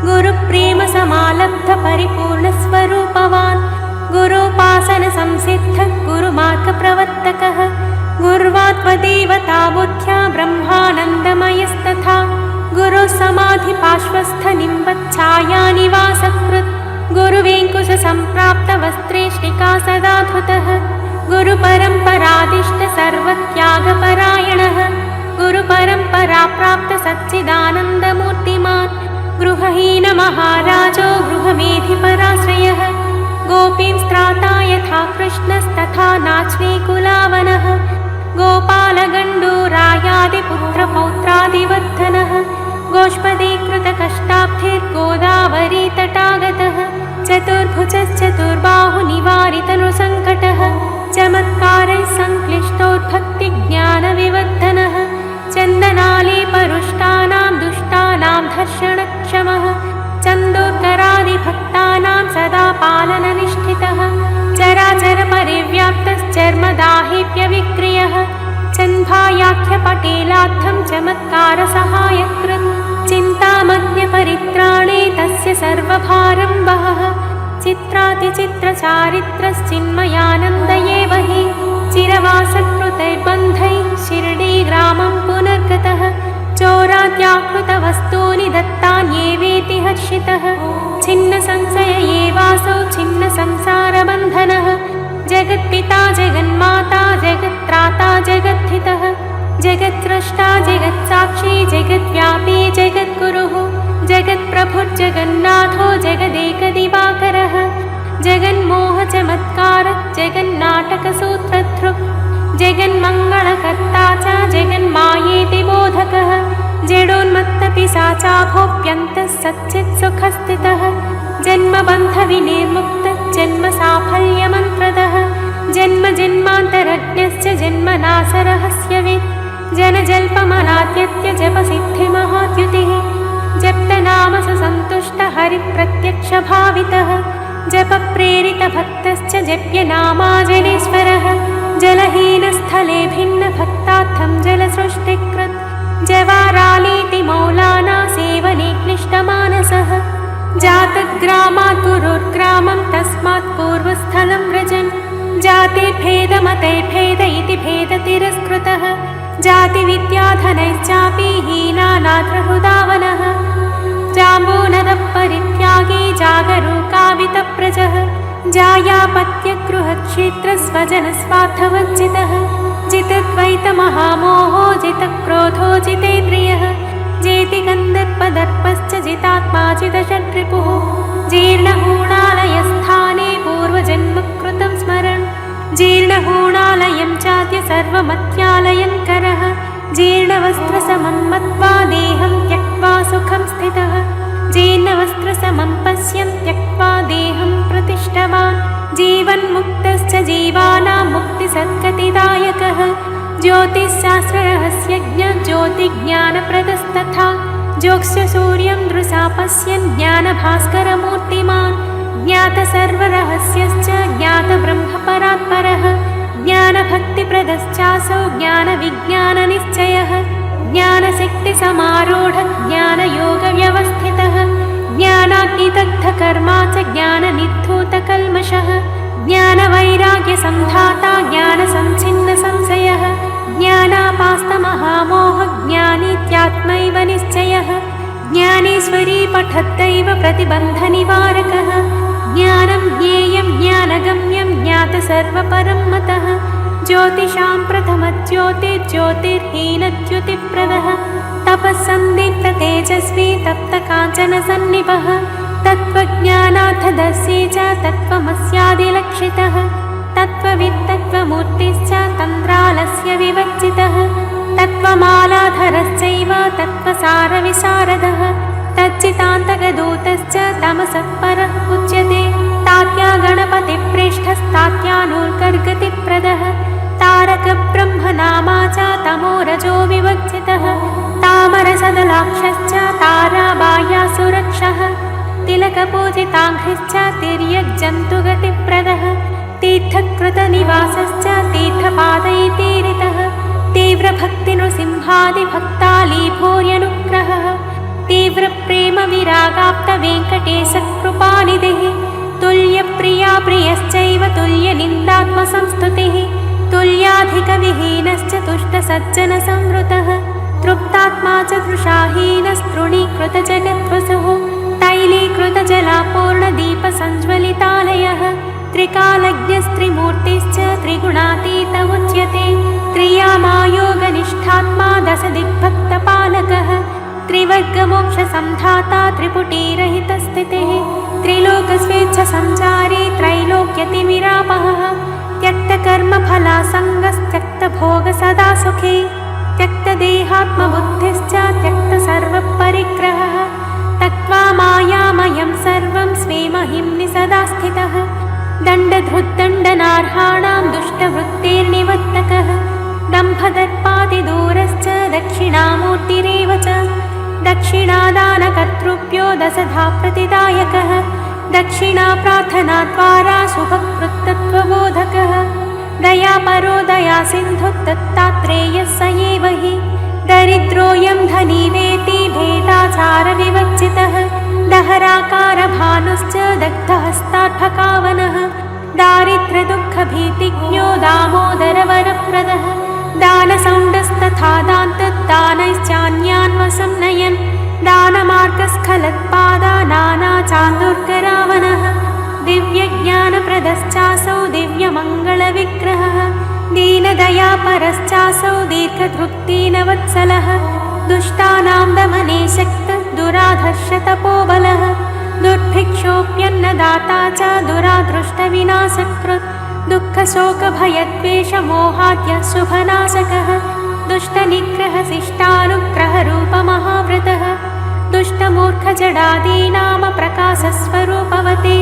गुरुप्रेमसमालब्धपरिपूर्णस्वरूपवान् गुरूपासनसंसिद्धः गुरुमार्गप्रवर्तकः गुर्वात्मदेवता बुद्ध्या ब्रह्मानन्दमयस्तथा गुरुसमाधिपार्श्वस्थनिम्बच्छायानिवासकृत् गुरुवेङ्कुशसम्प्राप्तवस्त्रेष्टिका सदा धृतः गुरुपरम्परादिष्ट सर्वत्यागपरायणः गुरुपरम्पराप्राप्तसच्चिदानन्दमूर्तिमान् गृहहीनमहाराजो गृहमेधिपराश्रयः गोपींस्त्राता यथा कृष्णस्तथा नाच्नेकुलावनः गोपालगण्डूरायादिपुत्रपौत्रादिवर्धनः गोष्पदीकृतकष्टाब्धिर्गोदावरीतटागतः चतुर्भुजश्चतुर्बाहुनिवारितनृसङ्कटः चमत्कारैः संक्लिष्टोद्भक्तिज्ञानविवर्धनः चन्दनालेपरुष्टानां दुष्टानां धर्षणक्षमः चन्दोत्तरादिभक्तानां सदा पालननिष्ठितः चराचरपरिव्याप्तश्चर्मदाहेऽप्यविक्रियः चन्भायाख्यपटेलार्थं चमत्कारसहायकृत् चिन्तामग्न्यपरित्राणे तस्य सर्वभारं वहः चित्रातिचित्रचारित्रश्चिन्मयानन्दये हि चिरवासकृतैर्बन्धैः शिर्डीग्रामं पुनर्गतः चोराद्याकृतवस्तूनि दत्तान्येवेति हर्षितः छिन्नसंशय एवासौ छिन्नसंसारबन्धनः जगत्पिता जगन्माता जगत्त्राता जगद्धितः जगत्स्रष्टा जगत्साक्षी जगद्व्यापी जगद्गुरुः जगत्प्रभुर्जगन्नाथो जगदेकदिवाकरः जगन्मोहचमत्कारः जगन्नाटकसूत्रधृक् जगन्मङ्गलकर्ता च जगन्मायेति बोधकः जडोन्मत्तपिशाचाभोऽप्यन्तः सच्चित्सुखस्थितः जन्मबन्धविनिर्मुक्तः जन्मसाफल्यमन्त्रदः जन्मजन्मान्तरज्ञश्च जन्मनाशरहस्यवित् जनजल्पमनाद्यत्य जपसिद्धिमहाद्युतिः जप्तनामससन्तुष्टः हरिप्रत्यक्षभावितः जपप्रेरितभक्तश्च जप्यनामाजलेश्वरः जलहीनस्थले भिन्नभक्तार्थं जलसृष्टिकृत् जवारालीति मौलाना सेवने क्लिष्टमानसः जातग्रामात् गुरुर्ग्रामं तस्मात् पूर्वस्थलं व्रजन् जातिभेदमतैर्भेद इति भेदतिरस्कृतः जातिविद्याधनैश्चापि हीनानाथहृदावनः जाम्बूनदपरित्यागी जागरूकावितप्रजः जायापत्यगृहक्षेत्रस्वजनस्वार्थवर्जितः जितद्वैतमहामोहो जितक्रोधो जितेन्द्रियः जेति गन्धर्पदर्पश्च जितात्मा जितषड्रिपुः जीर्णहूणालयस्थाने पूर्वजन्मकृतं स्मरन् जीर्णहूणालयं चाद्य सर्वमत्यालयङ्करः जीर्णवस्त्रसमं मत्वा देहं त्यक्त्वा सुखं स्थितः जीर्णवस्त्रसमं पश्यन् त्यक्त्वा देहं प्रतिष्ठवान् जीवन्मुक्तश्च जीवानां मुक्तिसद्गतिदायकः ज्योतिश्शास्त्ररहस्यज्ञ ज्योतिज्ञानप्रदस्तथा ज्योत्स्यसूर्यं दृशा पश्यन् ज्ञानभास्करमूर्तिमान् ज्ञातसर्वरहस्यश्च ज्ञातब्रह्मपरात्परः ज्ञानभक्तिप्रदश्चासौ ज्ञानविज्ञाननिश्चयः ज्ञानशक्तिसमारूढः ज्ञानयोगव्यवस्थितः ज्ञानाग्निदग्धकर्मा च ज्ञाननिद्धूतकल्मषः ज्ञानवैराग्यसन्धाता ज्ञानसञ्छिन्नसंशयः ज्ञानापास्तमहामोह ज्ञानीत्यात्मैव निश्चयः ज्ञानेश्वरी पठद्दैव प्रतिबन्धनिवारकः ज्ञानं ज्ञेयं ज्ञानगम्यं ज्ञातसर्वपरं मतः ज्योतिषां प्रथमज्योतिर्ज्योतिर्हीनद्युतिप्रदः तपःसन्दीप्ततेजस्वी तप्तकाञ्चनसन्निभः तत्त्वज्ञानार्थदर्शी च तत्त्वमस्यादिलक्षितः तत्त्ववित्तत्त्वमूर्तिश्च तन्द्रालस्य विवर्जितः तत्त्वमालाधरश्चैव तत्त्वसारविशारदः तच्चितान्तकदूतश्च तमसः परः उच्यते तात्या गणपतिप्रेष्ठस्तात्यानूर्गर्गतिप्रदः तारकब्रह्मनामा च तमोरजो विवर्जितः तामरसदलाक्षश्च ताराबाह्यासुरक्षः तिलकपूजिताङ्घ्रिश्च तिर्यग्जन्तुगतिप्रदः तीर्थकृतनिवासश्च तीर्थपादैतीरितः तीव्र तीव्रभक्तिनृसिंहादिभक्तालीभूर्यनुग्रहः तीव्रप्रेमविरागाप्तवेङ्कटेशकृपानिधिः तुल्यप्रिया प्रियश्चैव तुल्यनिन्दात्मसंस्तुतिः तुल्याधिकविहीनश्च तुष्टसज्जनसंवृतः तृप्तात्मा च तृषाहीनस्तृणीकृतजगद्वसुः तैलीकृतजलापूर्णदीपसञ्ज्वलितालयः त्रिकालज्ञस्त्रिमूर्तिश्च त्रिगुणातीत उच्यते त्रियामायोगनिष्ठात्मा दशदिग्भक्तपालकः त्रिवर्गमोक्षसन्धाता त्रिपुटीरहितस्थितिः त्रिलोकस्वेच्छसञ्चारी त्रैलोक्यतिमिरापहः त्यक्तकर्मफलासङ्गस्त्यक्तभोग सदा सुखी त्यक्तदेहात्मबुद्धिश्च त्यक्तसर्वपरिग्रहः तत्त्वा मायामयं सर्वं स्वे महिम्नि सदा स्थितः दण्डधृद्दण्डनार्हाणां दुष्टवृत्तेर्निवर्तकः दम्भदर्पादिदूरश्च दक्षिणामूर्तिरेव च दक्षिणादानकर्तृभ्यो दशधा प्रतिदायकः दक्षिणाप्रार्थनाद्वारा शुभकृत्तत्वबोधकः दयापरो दयासिन्धुर्दत्तात्रेयः स एव हि दरिद्रोऽयं धनी वेति भेदाचारविवर्जितः दहराकारभानुश्च दग्धहस्तार्भकावनः दारिद्र्यदुःखभीतिज्ञो दामोदरवरप्रदः दानसौण्डस्तथा दान्तदानैश्चान्यान् वशं नयन् दानमार्गस्खलत्पादा नानाचान्दुर्गरावनः दिव्यज्ञानप्रदश्चासौ दिव्यमङ्गलविग्रहः दीनदयापरश्चासौ दीर्घधृक्तीनवत्सलः दुष्टानां दमने शक्तः दुराधर्षतपोबलः दुर्भिक्षोऽप्यन्नदाता च दुरादृष्टविनाशकृत् दुःखशोकभयद्वेषमोहाद्यः शुभनाशकः दुष्टनिग्रहशिष्टानुग्रहरूपमहाव्रतः दुष्टमूर्खजडादीनामप्रकाशस्वरूपवते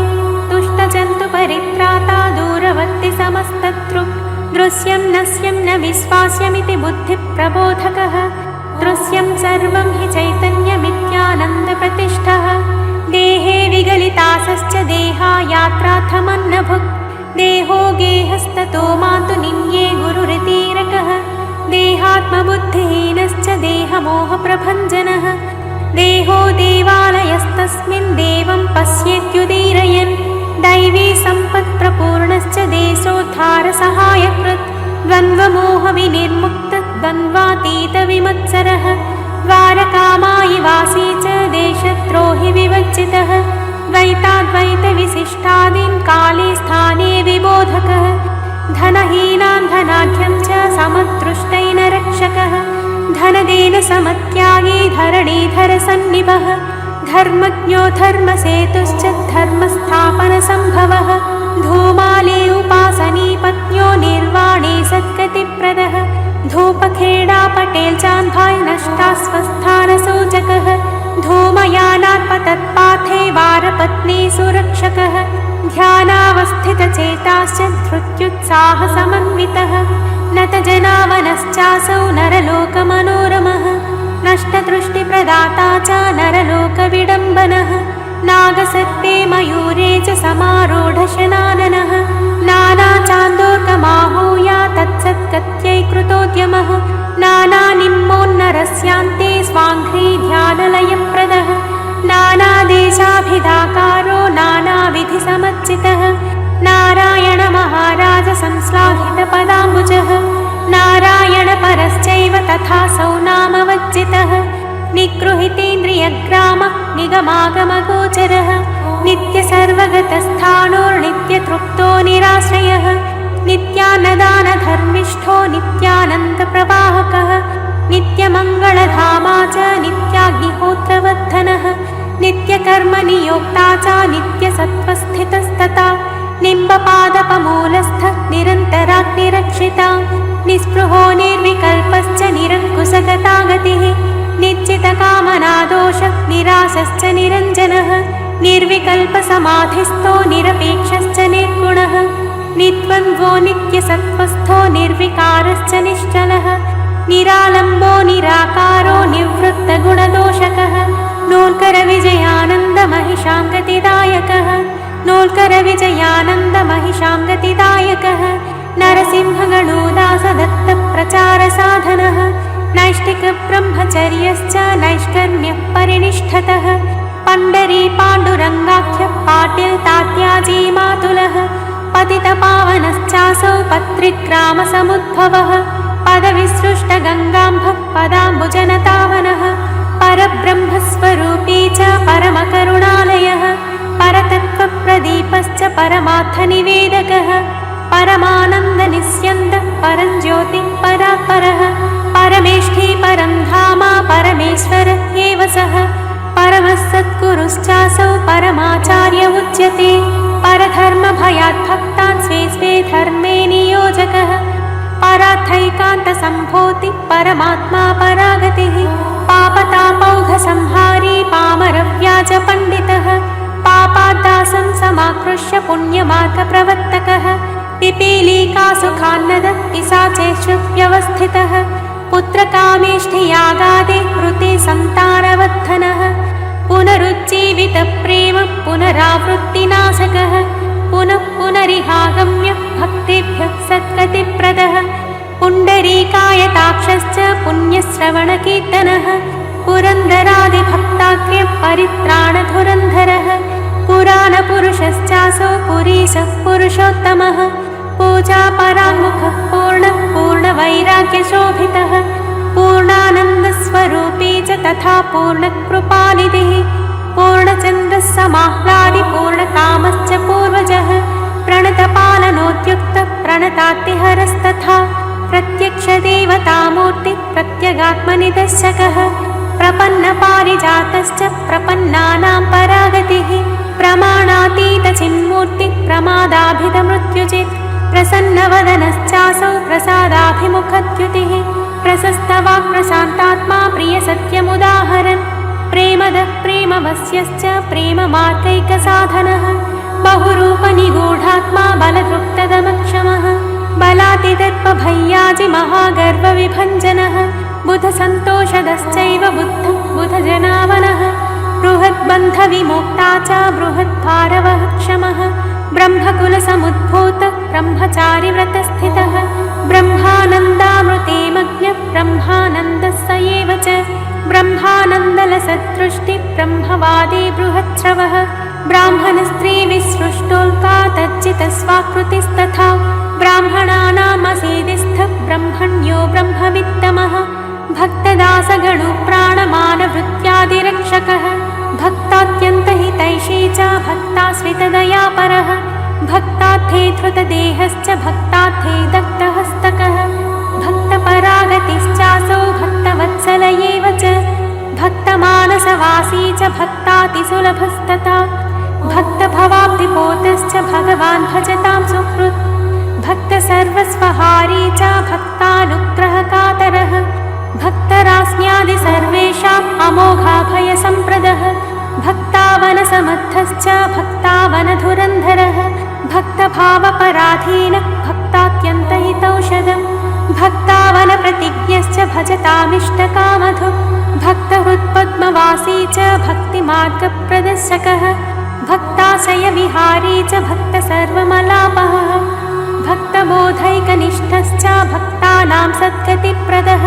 दुष्टजन्तुपरित्राता दूरवर्ति समस्तदृक् दृश्यं नश्यं न विश्वास्यमिति बुद्धिप्रबोधकः दृश्यं सर्वं हि चैतन्यमित्यानन्दप्रतिष्ठः देहे विगलितासश्च देहायात्रार्थमन्नभुक् देहो गेहस्ततो मातु निन्ये गुरुरितीरकः देहात्मबुद्धिहीनश्च देहमोहप्रभञ्जनः देहो देवालयस्तस्मिन् देवं पश्येत्युदीरयन् दैवी सम्पत्प्रपूर्णश्च देशोद्धारसहायकृत् द्वन्द्वमोहविनिर्मुक्तः द्वन्द्वातीतविमत्सरः द्वारकामायि वासी च देशद्रोहि विवर्जितः द्वैताद्वैतविशिष्टादीन् काले स्थाने विबोधकः धनहीनां धनाढ्यं च समदृष्टैनरक्षकः धनदेन समत्यागी धरणीधरसन्निभः धर्मज्ञो धर्मसेतुश्च धर्मस्थापनसम्भवः धूमाले उपासनीपत्न्यो निर्वाणे सद्गतिप्रदः धूपखेडा पटेल चान्भाय नष्टा स्वस्थानसूचकः धूमयानात्पतत्पाथे वारपत्नी सुरक्षकः ध्यानावस्थितचेताश्च धृत्युत्साहसमन्वितः नतजनावनश्चासौ नरलोकमनोरमः नष्टदृष्टिप्रदाता च नरलोकविडम्बनः नागसर्पे मयूरे च समारूढशनाननः नानाचान्दोर्गमाहूया तत्सद्गत्यै कृतोद्यमः नानानिम्नोन्नरस्यान्ते स्वाङ्घ्री ध्यानलयप्रदः नानादेशाभिधाकारो नानाविधिसमच्चितः नारायणमहाराजसंश्लाघितपदाम्बुजः नारायणपरश्चैव तथासौ नामवच्चितः निगृहीतेन्द्रियग्रामः निगमागमगोचरः नित्यसर्वगतस्थाणोर्नित्यतृप्तो निराश्रयः नित्यान्नदानधर्मिष्ठो नित्यानन्दप्रवाहकः नित्यमङ्गलधामा च नित्याग्निहोत्रवर्धनः नित्यकर्मनियोक्ता च नित्यसत्त्वस्थितस्तथा निम्बपादपमूलस्थः निरन्तराग्निरक्षिता निःस्पृहो निर्विकल्पश्च निरङ्कुशगता गतिः निश्चितकामनादोषः निराशश्च निरञ्जनः निर्विकल्पसमाधिस्थो निरपेक्षश्च निर्गुणः निद्वन्द्वो नित्यसत्त्वस्थो निर्विकारश्च निश्चलः निरालम्बो निराकारो निवृत्तगुणदोषकः नोल्करविजयानन्दमहिषां गतिदायकः नोल्करविजयानन्दमहिषां गतिदायकः नरसिंहगणोदास दत्तप्रचारसाधनः नैष्टिकब्रह्मचर्यश्च नैष्कर्म्यः परिनिष्ठतः पण्डरी पाण्डुरङ्गाख्यः पाटिल् तात्याजी मातुलः पतितपावनश्चासौ पत्रिग्रामसमुद्भवः पदविसृष्टगङ्गाम्भः पदाम्बुजनतावनः परब्रह्मस्वरूपी च परमकरुणालयः परतत्त्वप्रदीपश्च परमार्थनिवेदकः परमानन्दनिस्यन्दः परञ्ज्योतिः परात्परः परमेष्ठी परं धाम परमेश्वर एव सः परमः सद्गुरुश्चासौ परमाचार्य उच्यते परधर्मभयात् भक्तान् स्वे स्वे धर्मे नियोजकः परार्थैकान्तसम्भूति परमात्मा परागतिः पापतापौघसंहारी पामरव्याजपण्डितः पापाद्दासं समाकृष्य पुण्यमार्गप्रवर्तकः पिपीलिकासुखान्नदः पिशाचेषु व्यवस्थितः पुत्रकामेष्ठियागादे कृते सन्तानवर्धनः पुनरुज्जीवितप्रेम पुनरावृत्तिनाशकः पुनः पुनरिहागम्य भक्तेभ्यः सद्गतिप्रदः पुण्डरीकायताक्षश्च पुण्यश्रवणकीर्तनः पुरन्दरादिभक्ताख्यः परित्राणधुरन्धरः पुराणपुरुषश्चासौ पुरीशः पुरुषोत्तमः पूजापराङ्मुखः पूर्णः पूर्णवैराग्यशोभितः पूर्णानन्दस्वरूपी च तथा पूर्णकृपानिधिः पूर्णचन्द्रः समाह्लादि पूर्णकामश्च पूर्वजः प्रणतपालनोद्युक्तः प्रणतातिहरस्तथा प्रत्यक्षदेवतामूर्तिः प्रत्यगात्मनिदर्शकः प्रपन्नपारिजातश्च प्रपन्नानां परागतिः प्रमाणातीतचिन्मूर्तिः प्रमादाभिधमृत्युजित् प्रसन्नवदनश्चासौ प्रसादाभिमुखद्युतिः प्रशस्तवाक् प्रशान्तात्मा प्रियसत्यमुदाहरन् प्रेमदः प्रेमवस्यश्च प्रेममार्गैकसाधनः बहुरूपनिगूढात्मा बलदृक्तदमक्षमः बलातिदर्पभय्याजि महागर्वविभञ्जनः बुधसन्तोषदश्चैव बुद्धः बुधजनावनः बृहद्बन्धविमुक्ता च बृहद्भारवः क्षमः ब्रह्मकुलसमुद्भूतः ब्रह्मचारिव्रतस्थितः ब्रह्मानन्दामृते मग्नः ब्रह्मानन्दः स एव च ब्रह्मानन्दलसदृष्टिः ब्रह्मवादी बृहच्छ्रवः ब्राह्मणस्त्रीविसृष्टोल्का तज्जितस्वाकृतिस्तथा ब्राह्मणानामसेदिस्थः ब्रह्मण्यो ब्रह्मवित्तमः भक्तदासगणुप्राणमानवृत्त्यादिरक्षकः भक्तात्यन्तहितैषी च भक्ताश्रितदयापरः भक्तार्थे धृतदेहश्च भक्तार्थे दग्धहस्तकः भक्तपरागतिश्चासौ भक्तवत्सल एव च भक्तमानसवासी च भक्तातिसुलभस्तथा भक्तभवाब्धिपोतश्च भगवान् भजतां सुहृत् भक्तसर्वस्वहारी च भक्तानुग्रहकातरः भक्तरास्न्यादि सर्वेषाम् अमोघाभयसम्प्रदः भक्तावनसमर्थश्च भक्तावनधुरन्धरः भक्तभावपराधीनः भक्तात्यन्तहितौषधम् भक्तावनप्रतिज्ञश्च भजतामिष्टकामधु भक्तहृत्पद्मवासी च भक्तिमार्गप्रदर्शकः भक्ताशयविहारी च भक्तसर्वमलापः भक्तबोधैकनिष्ठश्च भक्तानां सद्गतिप्रदः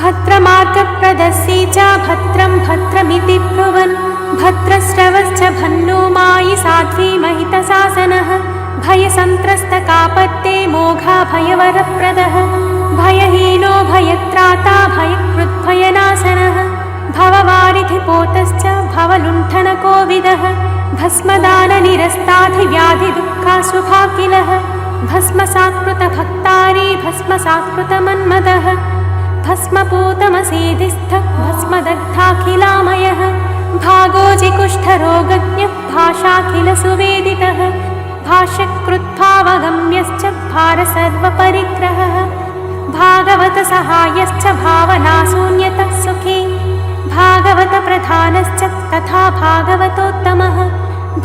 भद्रमार्गप्रदर्शी च भद्रं भद्रमिति ब्रुवन् भद्रश्रवश्च भन्नो मायि साध्वी महितशासनः भयसन्त्रस्तकापत्ते मोघाभयवरप्रदः भयहीनो भयत्राता भयकृद्भयनाशनः भववारिधिपोतश्च भवलुण्ठनकोविदः भस्मदाननिरस्ताधिव्याधिदुःखाशुभाकिलः भस्मसात्कृतभक्तारी भस्मसात्कृतमन्मदः भस्मपूतमसेदिस्थः भस्मदग्धाखिलामयः भागोजिकुष्ठरोगज्ञः भाषाखिलसुवेदितः भाष्यकृद्भावगम्यश्च भारसर्वपरिग्रहः भागवतसहायश्च भावनाशून्यतः सुखी भागवतप्रधानश्च तथा भागवतोत्तमः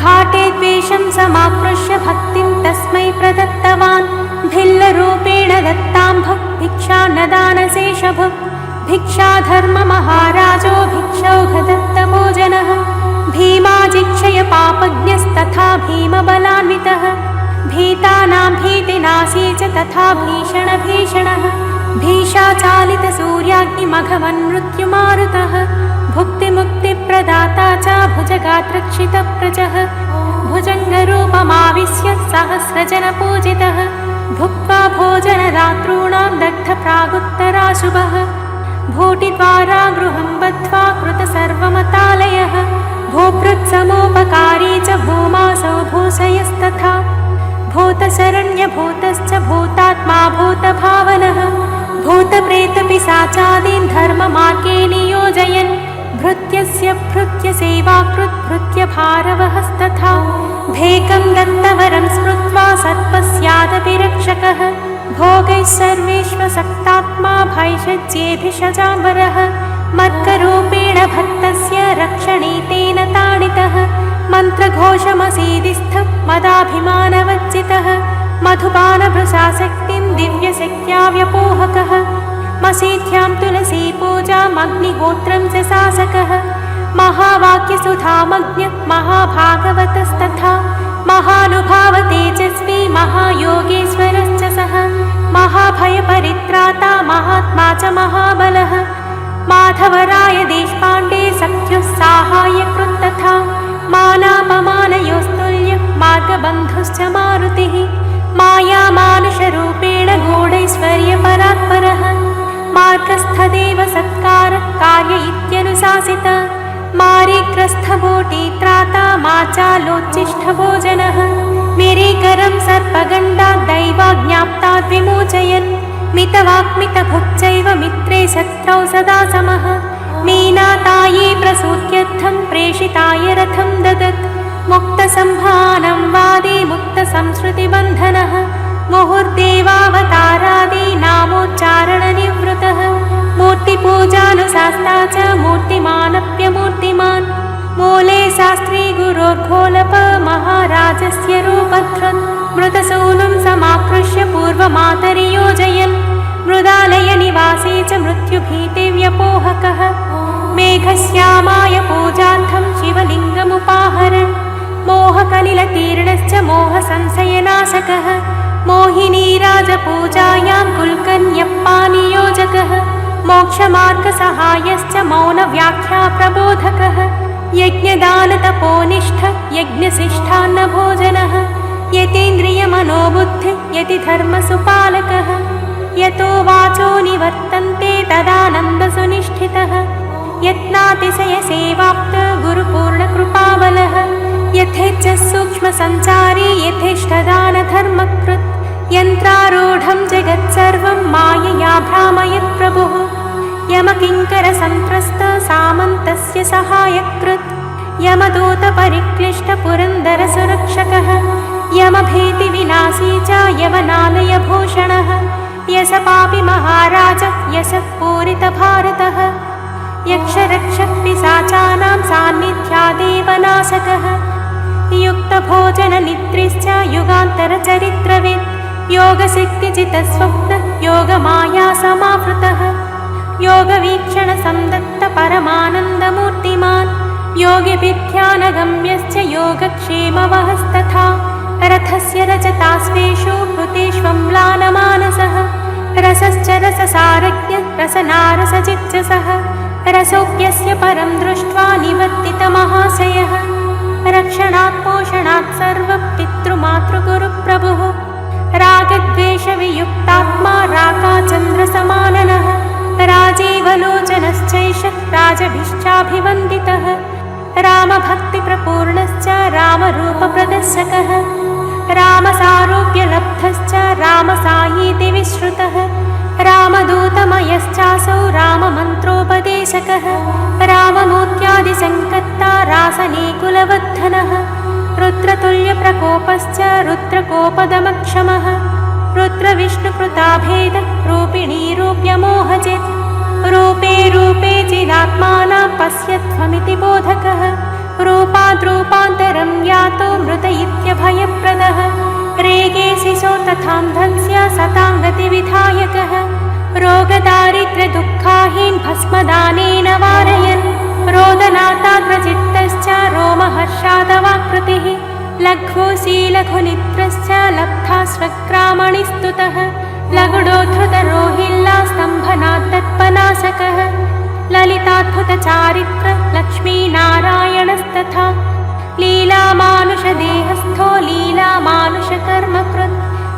भाटे द्वेषं समाकृष्य भक्तिं तस्मै प्रदत्तवान् भिल्लरूपेण दत्ताम्भः भिक्षान्नदानशेषभुक् भिक्षाधर्ममहाराजो भिक्षौघदत्तभोजनः भीमाजिक्षय पापज्ञस्तथा भीमबलान्वितः भीतानां भीतिनाशी च तथा भीषणभीषणः भीषाचालितसूर्याग्निमघवन्मृत्युमारुतः भुक्तिमुक्तिप्रदाता च भुजगात्रक्षितप्रजः भुजङ्गरूपमाविश्य सहस्रजनपूजितः भुक्त्वा भोजनरातॄणां दग्धप्रागुत्तराशुभः भूटिद्वारा गृहं बद्ध्वा कृतसर्वमतालयः भूभृत्समोपकारी च भूमासौ भूषयस्तथा भूतशरण्यभूतश्च भूतात्मा भूतभावनः भूतप्रेतपिशाचादीन् धर्ममार्गे नियोजयन् भृत्यस्य भृत्यसेवाकृत् भृत्यभारवहस्तथा भेकं दत्तवरं स्मृत्वा सर्पस्यादपि रक्षकः भोगैः सर्वेष्वसक्तात्मा भैषज्येभिषजाम्बरः मर्करूपेण भक्तस्य रक्षणे तेन ताडितः मन्त्रघोषमसीदिस्थः मदाभिमानवज्जितः मधुपानभृशाशक्तिं दिव्यशक्त्या व्यपोहकः मसीध्यां तुलसीपूजामग्निहोत्रं च शासकः महावाक्यसुधामज्ञः महाभागवतस्तथा महानुभावतेजस्वी महायोगेश्वरश्च सः महाभयपरित्राता महात्मा च महाबलः माधवराय देशपाण्डे सख्युः साहाय्यकृत् तथा मानापमानयोस्तुल्य मार्गबन्धुश्च मारुतिः मायामानुषरूपेण गूढैश्वर्यपरात्परः मार्गस्थदेव सत्कारः कार्य इत्यनुशासित मारीग्रस्थभोटीत्राता माचालोच्चिष्ठभोजनः मेरीकरं सर्पगण्डात् दैवाज्ञाप्ताद् विमोचयन् मितवाक्मितभुक्चैव मित्रे शत्रौ सदा समः मीनाताये प्रसूत्यर्थं प्रेषिताय रथं ददत् मुक्तसंभानं वादी मुक्तसंस्कृतिबन्धनः मुहुर्देवावतारादीनामोच्चारणनिवृतः मूर्तिपूजानुशास्ता च मूर्तिमानप्यमूर्तिमान् मूले शास्त्री गुरोर्घोलप महाराजस्य रूपधृन् मृतसूनुं समाकृष्य पूर्वमातरि योजयन् मृदालयनिवासी च मृत्युभीतिव्यपोहकः मेघश्यामाय पूजार्थं शिवलिङ्गमुपाहरन् मोहकलिलतीर्णश्च मोहसंशयनाशकः मोहिनीराजपूजायां कुल्कन्यप्पानियोजकः मोक्षमार्गसहायश्च मौनव्याख्याप्रबोधकः यज्ञदानतपोनिष्ठ यज्ञशिष्टान्नभोजनः यतीन्द्रियमनोबुद्धि यतिधर्मसुपालकः यतो वाचो निवर्तन्ते तदानन्दसुनिष्ठितः यत्नातिशयसेवाप्त गुरुपूर्णकृपाबलः यथेच्छ सूक्ष्मसञ्चारी यथेष्टदानधर्मकृत् यन्त्रारूढं जगत्सर्वं मायया भ्रामयत् प्रभुः यमकिङ्करसन्त्रस्त सामन्तस्य सहायकृत् यमदूतपरिक्लिष्टपुरन्दरसुरक्षकः यमभीतिविनाशी च यवनालयभूषणः यशपापि महाराज यशपूरितभारतः यक्षरक्षपिशाचानां सान्निध्यादेवनाशकः युक्तभोजननिद्रिश्च युगान्तरचरित्रवित् योगसिद्धिजितस्वप्न योगमायासमावृतः योगवीक्षणसन्दत्तपरमानन्दमूर्तिमान् योगिभिध्यानगम्यश्च योगक्षेमवहस्तथा रथस्य रजतास्वेषु हृतेष्वम्लानमानसः रसश्च रससारज्ञ रसनारसजित्सः रसोऽप्यस्य परं दृष्ट्वा निवर्तितमहाशयः रक्षणात् पोषणात् सर्वपितृमातृगुरुप्रभुः रागद्वेषवियुक्तात्मा राकाचन्द्रसमाननः राजीवलोचनश्चैष राजभिश्चाभिवन्दितः रामभक्तिप्रपूर्णश्च रामरूपप्रदर्शकः रामसारूप्यलब्धश्च रामसायीति विश्रुतः रामदूतमयश्चासौ राममन्त्रोपदेशकः राममूर्त्यादिसङ्कत्ता रासनीकुलवर्धनः रुद्रतुल्यप्रकोपश्च रुद्रकोपदमक्षमः रुद्रविष्णुकृताभेद रूपिणीरूप्यमोहजित् रूपे रूपे चिदात्मानां पश्यध्वमिति बोधकः रूपाद्रूपान्तरं यातो मृत इत्यभयप्रदः रेगे शिशो तथान्धस्य सताङ्गतिविधायकः रोगदारिद्र्यदुःखाहीन् भस्मदानेन वारयन् रोदनाताग्रचित्तश्च रोमहर्षादवाकृतिः लघ्वोऽशीलघुनित्रश्च लब्धा स्वग्रामणिस्तुतः लगुडोद्धृतरोहिल्ला स्तम्भनात्तत्पनाशकः ललिताद्भुतचारित्र लक्ष्मीनारायणस्तथा लीलामानुषदेहस्थो लीलामानुषकर्मकृत्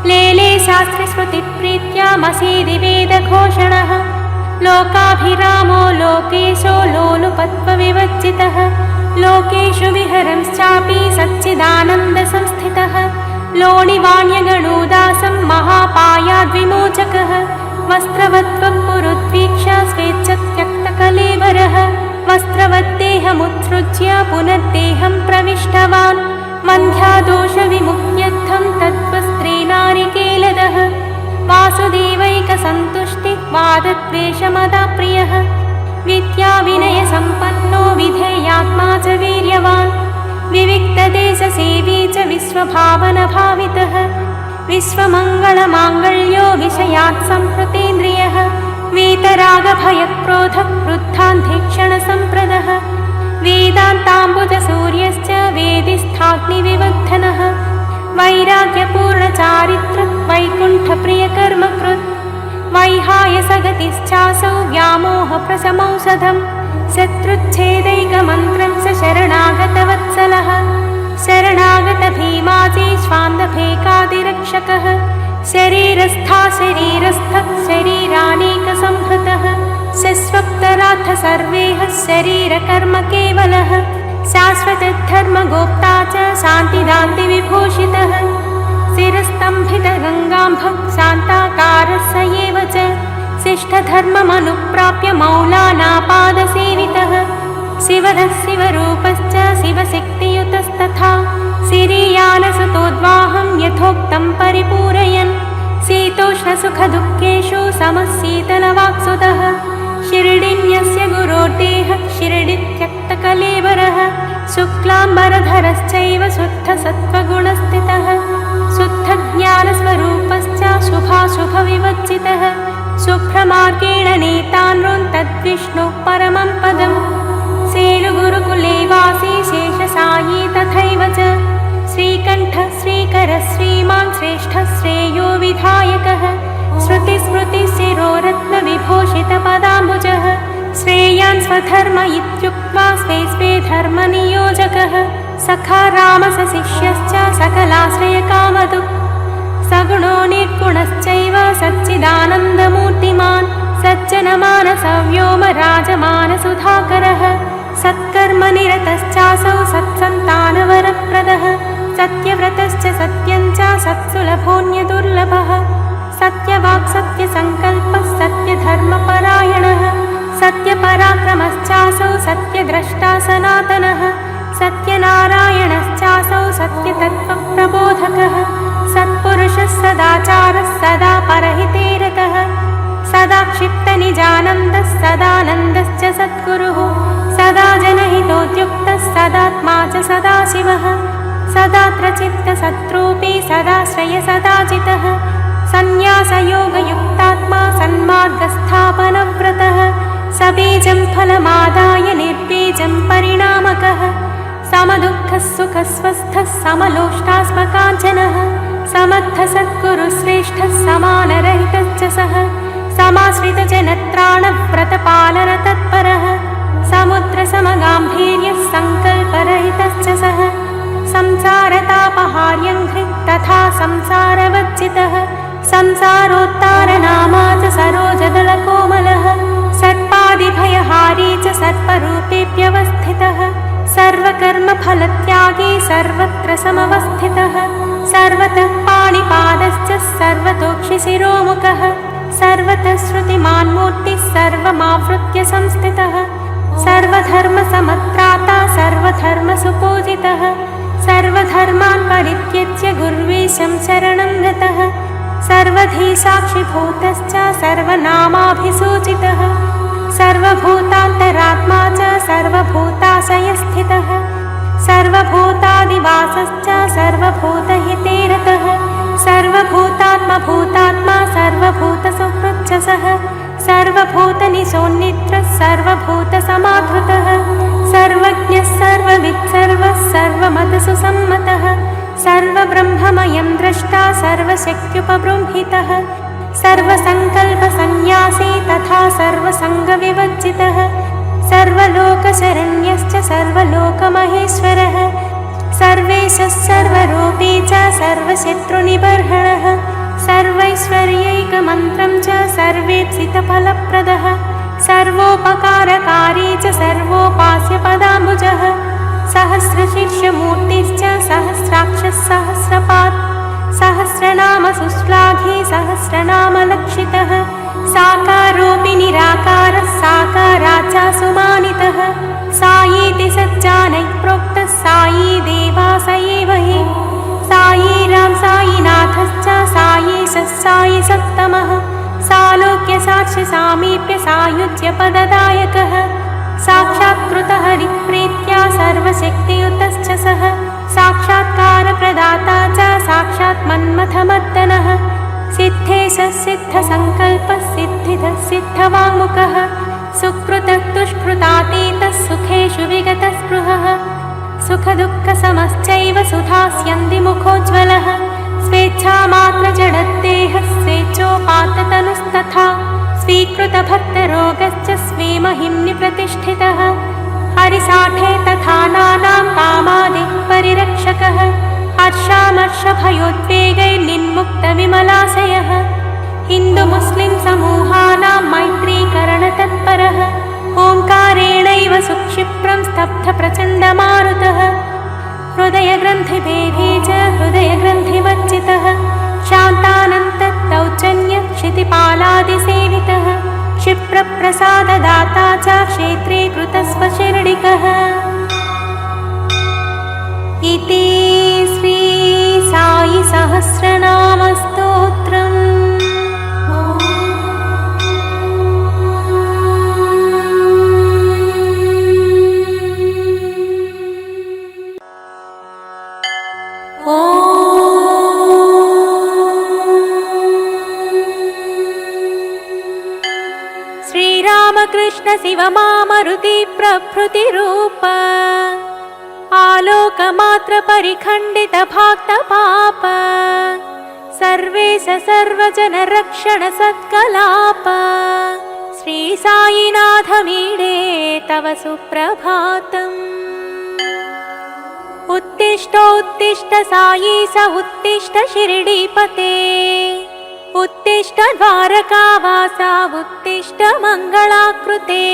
लेले शास्त्रिस्मृतिप्रीत्यामसीदि वेदघोषणः लोकाभिरामो लोकेशो लोलुपत्वविवर्जितः लोकेषु विहरंश्चापि सच्चिदानन्दसंस्थितः लोणिवाण्यगणोदासं महापायाद्विमोचकः वस्त्रवत्त्वं पुरुद्वीक्ष स्वेच्छत्यक्तकलेवरः वस्त्रवद्देहमुत्सृज्य पुनर्देहं प्रविष्टवान् वन्ध्यादोषविमुक्त्यर्थं तद्वस्त्रेणारिकेलदः वासुदेवैकसन्तुष्टिवादद्वेषमदाप्रियः विद्याविनयसम्पन्नो विधेयात्मा च वीर्यवान् विविक्तदेशसेवी च विश्वभावनभावितः विश्वमङ्गलमाङ्गल्यो विषयात् संहृतेन्द्रियः वीतरागभयक्रोधः वृद्धान्धीक्षणसम्प्रदः वेदान्ताम्बुजसूर्यश्च वेदिस्थाग्निविवर्धनः वैराग्यपूर्णचारित्रः वैकुण्ठप्रियकर्मकृत् वैहायसगतिश्चासौ व्यामोहप्रशमौषधम् शत्रुच्छेदैकमन्त्रं स शरणागतवत्सलः शरणागतभीमाजी स्वान्दभेकादिरक्षकः शरीरस्था शरीरस्थः शरीरानेकसंहृतः शश्वक्तराथ सर्वेह शरीरकर्म केवलः शाश्वतधर्मगोप्ता च शान्तिदान्तिविभूषितः शिरस्तम्भितगङ्गाम्भः शान्ताकारः स एव च शिष्टधर्ममनुप्राप्य मौलानापादसेवितः शिवधः शिवरूपश्च शिवशक्तियुतस्तथा सिरीयानसतोद्वाहं यथोक्तं परिपूरयन् शीतोष्णसुखदुःखेषु समः शीतलवाक्सुतः शिरडिन्यस्य गुरोर्देहः शिरडित्यक्तकलेवरः शुक्लाम्बरधरश्चैव शुद्धसत्त्वगुणस्थितः शुद्धज्ञानस्वरूपश्च शुभाशुभविवर्जितः शुभ्रमार्गेण नीतान्नृन् तद्विष्णुः परमं पदम् सेलुगुरुकुले वासी शेषसायी तथैव च श्रीकण्ठः श्रीकरः श्रीमान् श्रेष्ठः श्रेयो विधायकः श्रुतिस्मृतिशिरोरत्नविभूषितपदाम्बुजः श्रेयान् स्वधर्म इत्युक्त्वा स्वे स्वे धर्मनियोजकः सखा रामस शिष्यश्च सकलाश्रयकामधुक् सगुणो निर्गुणश्चैव सच्चिदानन्दमूर्तिमान् सज्जनमानसव्योमराजमानसुधाकरः सत्कर्मनिरतश्चासौ सत्सन्तानवरप्रदः सत्यव्रतश्च सत्यं च सत्सुलभोऽन्यदुर्लभः सत्यवाक् सत्यसङ्कल्पः सत्यधर्मपरायणः सत्यपराक्रमश्चासौ सत्यद्रष्टा सनातनः सत्यनारायणश्चासौ सत्यतत्त्वप्रबोधकः सत्पुरुषः सदाचारः सदा परहितेरतः सदा क्षिप्तनिजानन्दः सदानन्दश्च सद्गुरुः सदा जनहितोद्युक्तः सदात्मा च सदाशिवः सदात्रचित्तशत्रूपी सदाश्रय सदाजितः सन्न्यासयोगयुक्तात्मा सन्मार्गस्थापनव्रतः सबीजं फलमादाय निर्बीजं परिणामकः समदुःखः सुखस्वस्थः समलोष्टास्मकाञ्चनः समर्थसद्गुरुश्रेष्ठः समानरहितश्च सः समाश्रितजनत्राणव्रतपालनतत्परः समुद्रसमगाम्भीर्यः सङ्कल्परहितश्च सः संसारतापहार्यङ्घ्रि तथा संसारवर्जितः संसारोत्तारनामा च सरोजदलकोमलः सर्पादिभयहारी च सर्परूपेऽप्यवस्थितः सर्वकर्मफलत्यागी सर्वत्र समवस्थितः सर्वतः पाणिपादश्च सर्वतोक्षिशिरोमुखः सर्वतः श्रुतिमान्मूर्तिः सर्वमावृत्य संस्थितः सर्वधर्मसमत्राता सर्वधर्मसुपूजितः सर्वधर्मान् परित्यज्य गुर्वीशं शरणं गतः सर्वधी साक्षिभूतश्च सर्वनामाभिसूचितः सर्वभूतान्तरात्मा च सर्वभूताशयस्थितः सर्वभूतादिवासश्च सर्वभूतहितेरतः सर्वभूतात्मभूतात्मा सर्वभूतसुहृच्च सः सर्वभूतनिशोन्नित्रः सर्वभूतसमाधृतः सर्वज्ञः सर्ववित् सर्वः सर्वमतसु सम्मतः सर्वब्रह्ममयं द्रष्टा सर्वशक्त्युपबृंहितः सर्वसङ्कल्पसन्न्यासी तथा सर्वसङ्गविवर्जितः सर्वलोकशरण्यश्च सर्वलोकमहेश्वरः सर्वेशः सर्वरूपी च सर्वशत्रुनिबर्हणः सर्वैश्वर्यैकमन्त्रं च सर्वेप्सितफलप्रदः सर्वोपकारकारी च सर्वोपास्यपदाम्बुजः सहस्रशीर्षमूर्तिश्च सहस्राक्षः सहस्रपात् सहस्रनामसुश्लाघी सहस्रनामलक्षितः साकारोऽपि निराकारः साकारात् च सुमानितः सायीति सज्जानैः प्रोक्तः सायी देवा स एव हि सायीरां सायीनाथश्च सायीशः सायी सप्तमः सालोक्यसाक्ष्यसामीप्य सायुज्यपददायकः साक्षात्कृतः हरिप्रीत्या सर्वशक्तियुतश्च सः साक्षात्कारप्रदाता च साक्षात् मन्मथमर्दनः सिद्धेशः सिद्धसङ्कल्पः सिद्धिदः सिद्धवाङ्मुखः सुकृतः दुष्कृतातीतः सुखेषु विगतः स्पृहः सुखदुःखसमश्चैव सुधास्यन्ति मुखोज्ज्वलः स्वेच्छामात्रजडद्देहः स्वेच्छोपात्ततनुस्तथा स्वीकृतभक्तरोगश्च स्वे महिम्नि प्रतिष्ठितः हरिसाठे तथा नानां कामादिः परिरक्षकः हर्षामर्षभयोद्वेगैर्निर्मुक्तविमलाशयः हिन्दुमुस्लिं समूहानां मैत्रीकरणतत्परः ओङ्कारेणैव सुक्षिप्रं स्तब्धप्रचण्डमारुतः हृदयग्रन्थिभेदी च हृदयग्रन्थिवर्जितः शान्तानन्तौचन्यक्षितिपालादिसेवितः क्षिप्रप्रसाददाता च क्षेत्रे कृतस्वशिर्डिकः इति श्री साई सहस्रनामस्तोत्रम्। श्रीरामकृष्ण शिवमामरुति प्रभृतिरूप आलोकमात्र परिखण्डित भाक्तपाप सर्वेश सर्वजन रक्षण सत्कलाप श्री साईनाथ मीडे तव सुप्रभातम्। उत्तिष्ठोत्तिष्ठ साई स उत्तिष्ठ शिरडीपते उत्तिष्ठ द्वारकावासा उत्तिष्ठ मङ्गलाकृते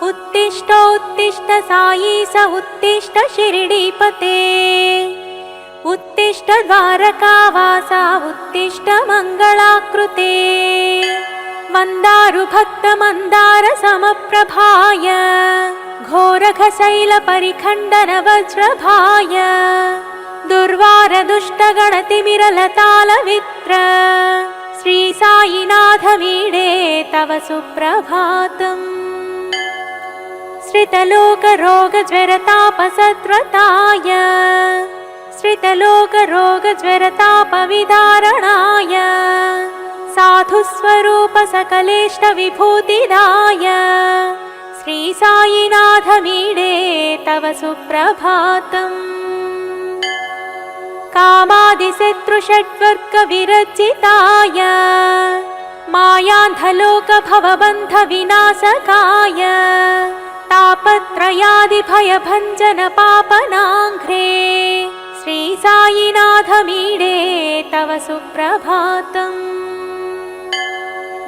उत्तिष्ठ उत्तिष्ठ साई स उत्तिष्ठ शिरडीपते उत्तिष्ठ द्वारकावासा उत्तिष्ठ मङ्गलाकृते मन्दारु भक्त मन्दार समप्रभाय घोरखशैल परिखण्डन वज्रभाय दुर्वार दुष्टगणतिमिरलतालवित्र श्री साईनाथ मीडे तव सुप्रभातम्। श्रितलोकरोगज्वरतापसत्वताय श्रितलोकरोगज्वरतापविदारणाय साधुस्वरूप सकलेष्टविभूतिदाय श्री साईनाथ मीडे तव सुप्रभातम्। कामादिशत्रुषड्वर्गविरचिताय मायान्धलोकभवबन्धविनाशकाय तापत्रयादिभयभञ्जनपापनाङ्घ्रे श्री साईनाथ मीडे तव सुप्रभातम्।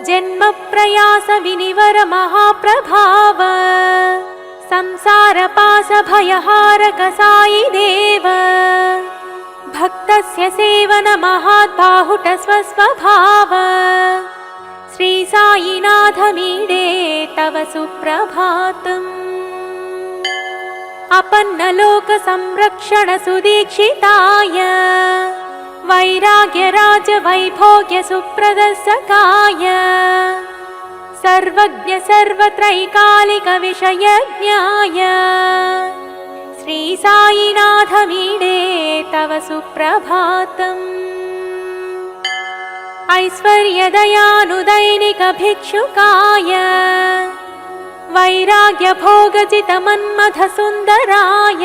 जन्मप्रयासविनिवर महाप्रभाव संसारपाशभयहारक साई देव भक्तस्य सेवन महाद्बाहुट स्वस्वभाव श्री साईनाथ मीडे तव सुप्रभातम्। अपन्नलोक संरक्षण सुदीक्षिताय वैराग्यराज वैभोग्य सुप्रदर्शकाय सर्वज्ञ सर्वत्रैकालिक विषयज्ञाय श्री साईनाथ मीडे तव सुप्रभातम्। ऐश्वर्यदयानुदैनिक भिक्षुकाय वैराग्यभोगजितमन्मथसुन्दराय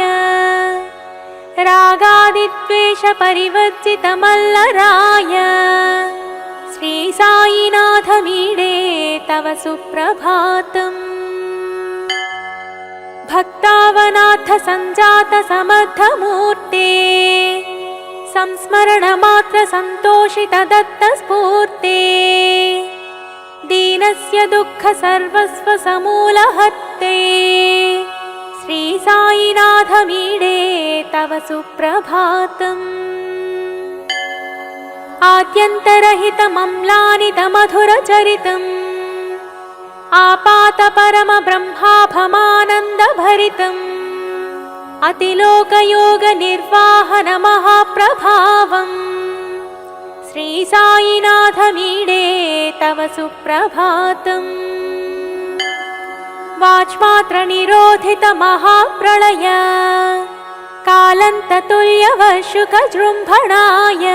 रागादिद्वेषपरिवर्जितमल्लराय श्री साईनाथमीडे तव सुप्रभातम्। भक्तावनाथ सञ्जात समर्थमूर्ते संस्मरणमात्र सन्तोषित दत्तस्फूर्ते दीनस्य दुःख सर्वस्व समूलहर्ते श्री साईनाथमीडे तव सुप्रभातम्। आद्यन्तरहितमम्लानितमधुरचरितम् आपातपरमब्रह्माभमानन्दभरितम् अतिलोकयोगनिर्वाहनमहाप्रभावम् श्री साईनाथमीडे तव सुप्रभातम्। वाच्मात्रनिरोधितमहाप्रलय कालन्ततुल्यवर्षुकजृम्भणाय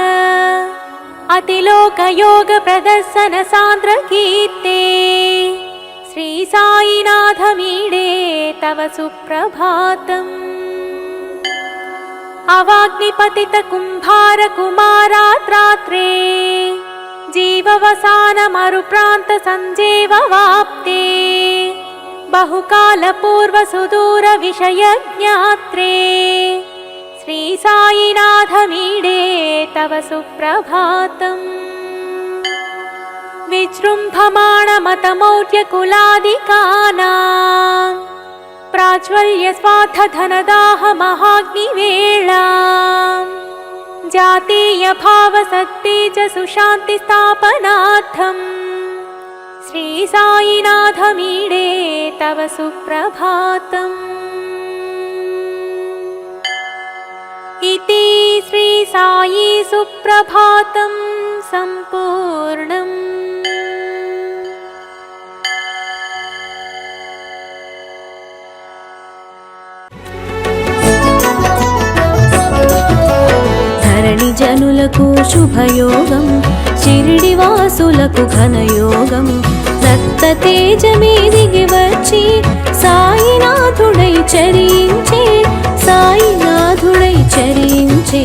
अतिलोकयोगप्रदर्शनसान्द्रकीर्ते श्री साईनाथमीडे तव सुप्रभातम्। अवाग्निपतितकुम्भारकुमारात्रात्रे जीववसानमरुप्रान्तसञ्जीववाप्ते बहुकालपूर्वसुदूरविषयज्ञात्रे श्री साईनाथमीडे तव सुप्रभातम्। विजृम्भमाणमतमौर्यकुलादिकानां प्राज्वल्यस्वार्थधनदाहमहाग्निवेळां जातीयभावसत्तेजसुशान्तिस्थापनार्थं श्री साईनाथमीडे तव सुप्रभातम्। इति श्री साई सुप्रभातं सम्पूर्णम्। జనులకు శుభయోగం షిరిడివాసులకు ఘనయోగం రక్త తేజమే దిగి వచ్చి సాయినాథుడై చరించే సాయినాథుడై చరించే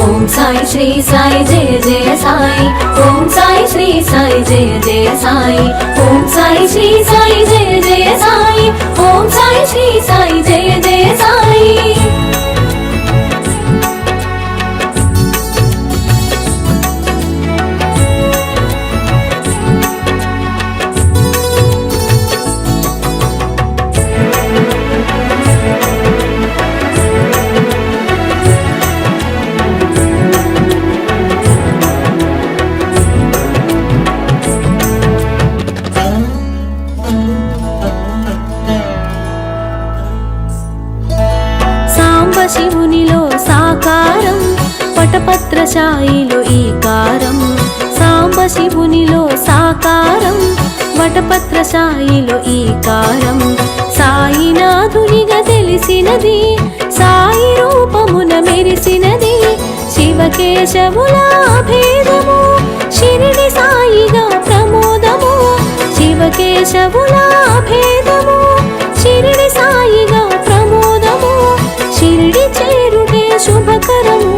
ఓం సాయి శ్రీ సాయి జయ జయ సాయి ఓం సాయి శ్రీ సాయి జయ జయ సాయి ఓం సాయి శ్రీ సాయి జయ జయ సాయి ఓం సాయి శ్రీ సాయి జయ జయ సాయి శివునిలో సాకారం వటపత్రశాయిలో ఈకారం సాంబ శివునిలో సాకారం వటపత్రశాయిలో ఈకారం సాయినాథునిగా తెలిసినది సాయి రూపమున మెరిసినది శివకేశవుల భేదము షిరిడి సాయిగా ప్రమోదము శివకేశవుల భేదము షిరిడి సాయిగా ప్రమోదము షిరిడి చేరుటే శుభకరము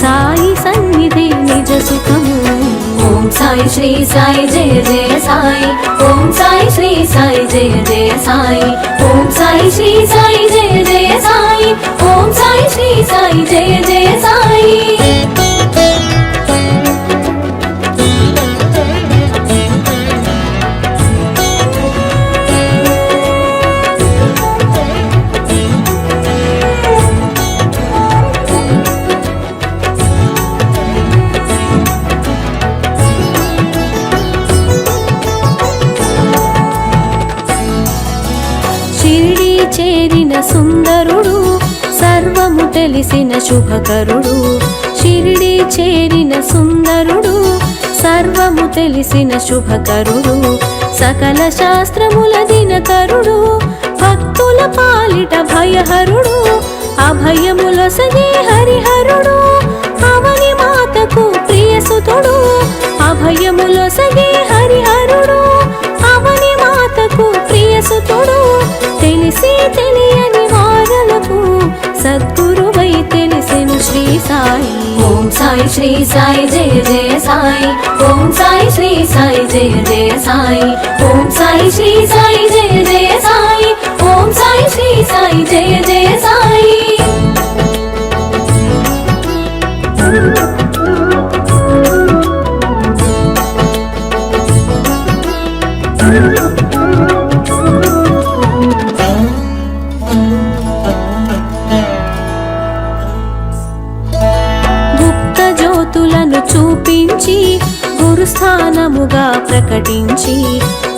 సాయి సన్నిధి నిజ సుఖము ఓం సాయి శ్రీ సాయి జయ జయ సాయి ఓం సాయి శ్రీ సాయి జయ జయ సాయి ఓం సాయి శ్రీ సాయి జయ జయ సాయి ఓం సాయి శ్రీ సాయి జయ జయ సాయి చేరిన సుందరుడు సర్వము తెలిసిన శుభకరుడు షిరిడి చేరిన సుందరుడు సర్వము తెలిసిన శుభకరుడు సకల శాస్త్రముల దినకరుడు భక్తుల పాలిట భయహరుడు అభయములొసగే హరిహరుడు అవని మాతకు ప్రియసుతుడు అభయములొసగే హరిహరుడు అవని మాతకు ప్రియసుతుడు శ్రీ సాయి జయ జయ సాయి ఓం సాయి శ్రీ సాయి జయ జయ సాయి ఓం సాయి శ్రీ సాయి జయ జయ సాయి ఓం సాయి శ్రీ సాయి జయ జయ సాయి చూపించి గురుస్థానముగా ప్రకటించి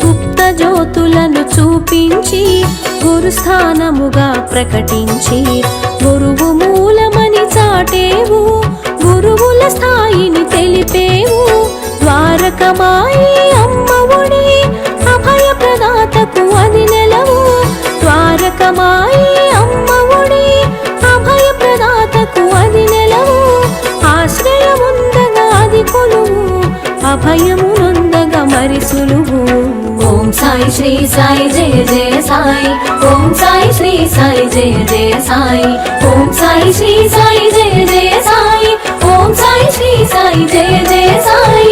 గుప్త జ్యోతులను చూపించి గురుస్థానముగా ప్రకటించి గురువు మూలమని చాటేవు గురువుల స్థాయిని తెలిపేవు ద్వారకమాయి అమ్మఒడి అభయ ప్రదాతకు అది నెలవు ద్వారకమాయి అమ్మఒడి అభయ ప్రదాతకు అది నెలవు ఆశ్రయముందగా అది కొలువు అభయమునందగా మరి సులువు ఓం సాయి శ్రీ సాయి జయ జయ సాయి ఓం సాయి శ్రీ సాయి జయ జయ సాయి ఓం సాయి శ్రీ సాయి జయ జయ సాయి ఓం సాయి శ్రీ సాయి జయ జయ సాయి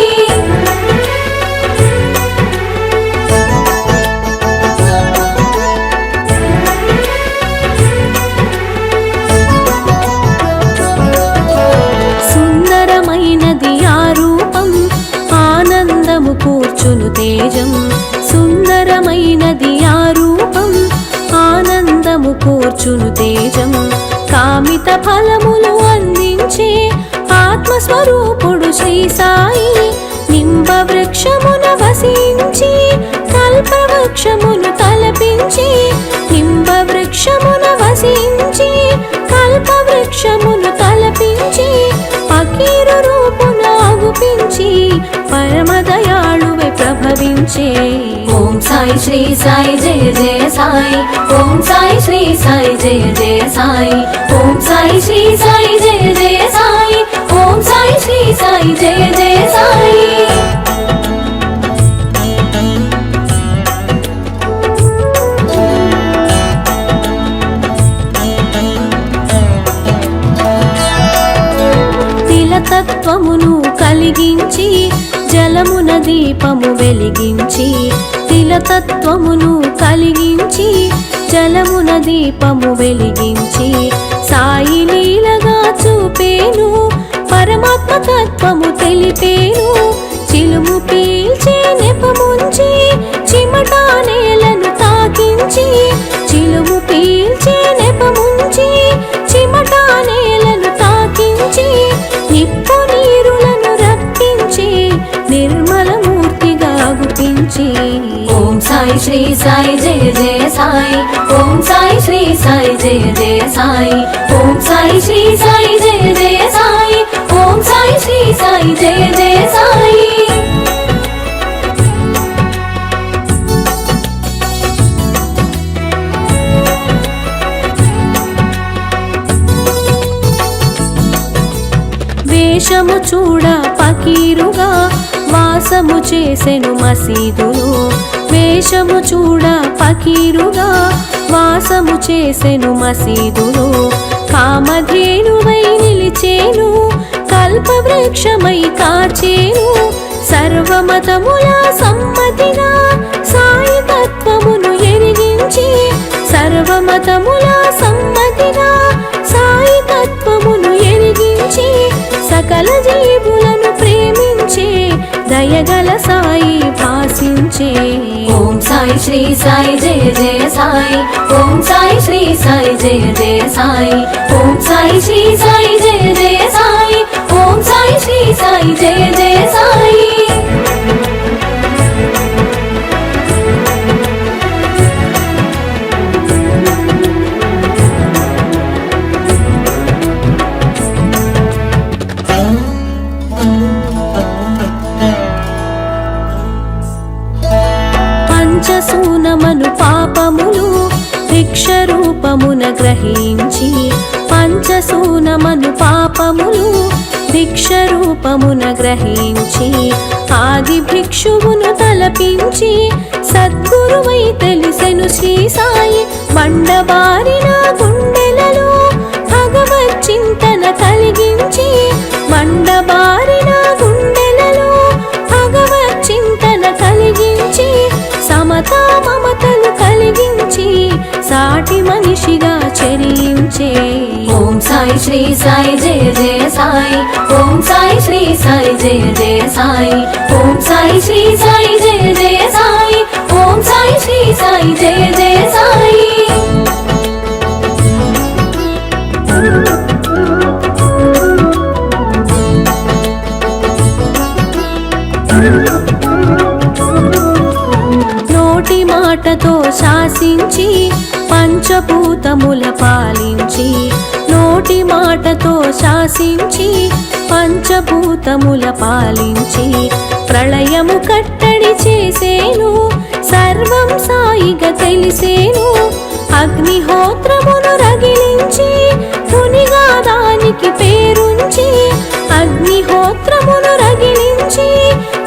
కూర్చును తేజం సుందరమైనది ఆ రూపం ఆనందము కూర్చును తేజం కామిత ఫలములు అందించే ఆత్మస్వరూపుడు శ్రీ సాయి నింబ వృక్షమున వసించి కల్పవృక్షమును తలపించి నింబ వృక్షమున వసించి కల్పవృక్షమును తలపించి పకీరు రూపున అగుపించి పరమదయాళువై ప్రభవించే ఓం సాయి శ్రీ సాయి జయ జయ సాయి ఓం సాయి శ్రీ సాయి జయ జయ సాయి ఓం సాయి శ్రీ సాయి జయ జయ సాయి ఓం సాయి శ్రీ సాయి జయ జయ సాయి తిలతత్వమును కలిగించి జలమున దీపము వెలిగించి తిలతత్వమును కలిగించి జలమున దీపము వెలిగించి సాయి లీలగా చూపేను పరమాత్మ తత్వము తెలిపేను చిలుము పీల్చే నెపముంచి చిమటా నేలను తాకించి చిలుము పీల్చే నెపముంచి చిమటా నేలను తాకించి నిప్పు నీరులను రప్పించి నిర్మలమూర్తిగా గుర్తించి ఓం సాయి శ్రీ సాయి జయ జయ సాయి ఓం సాయి శ్రీ సాయి జయ జయ సాయి ఓం సాయి శ్రీ సాయి జయ జయ సాయి ఓం సాయి శ్రీ సాయి జయ జయ సాయి వేషము చూడ పకీరుగా వాసము చేసెను మసీదులో వేషము చూడ పకీరుగా వాసము చేసెను మసీదులో కామధేనువై నిలిచేను కల్పవృక్షమై కాచేను సర్వమతముల సమ్మతిగా సాయి తత్వమును ఎరిగించి సర్వమతముల సమ్మతిగా సాయి తత్వమును ఎరిగించి సకల జీవులను ప్రేమించే దయగల సాయి భాసించే ఓం సాయి శ్రీ సాయి జయ జయ సాయి ఓం సాయి శ్రీ సాయి జయ జయ సాయి ఓం సాయి శ్రీ సాయి జయ జయ సాయి ఓం సాయి శ్రీ సాయి జయ జయ సాయి పంచసూనమను పాపములు భిక్ష రూపమున గ్రహించి పంచసూనమను పాపములు భిక్ష రూపమున గ్రహించి ఆది భిక్షువును తలపించి సద్గురువై తెలిసెను శ్రీ సాయి బండబారిన గుండెలలో భగవత్ చింతన కలిగించి బండబా మనిషిగా చరించే. ఓం సాయి శ్రీ సాయి జయ జయ సాయి, ఓం సాయి శ్రీ సాయి జయ జయ సాయి, ఓం సాయి శ్రీ సాయి జయ జయ సాయి, ఓం సాయి శ్రీ సాయి జయ జయ సాయి. నోటి మాటతో శాసించి పంచభూతముల పాలించి, నోటి మాటతో శాసించి పంచభూతముల పాలించి, ప్రళయము కట్టడి చేసేను సర్వం సాయిగా తెలిసేను. అగ్నిహోత్రమును రగిలించి ధునిగా దానికి పేరుంచి, అగ్నిహోత్రమును రగిలించి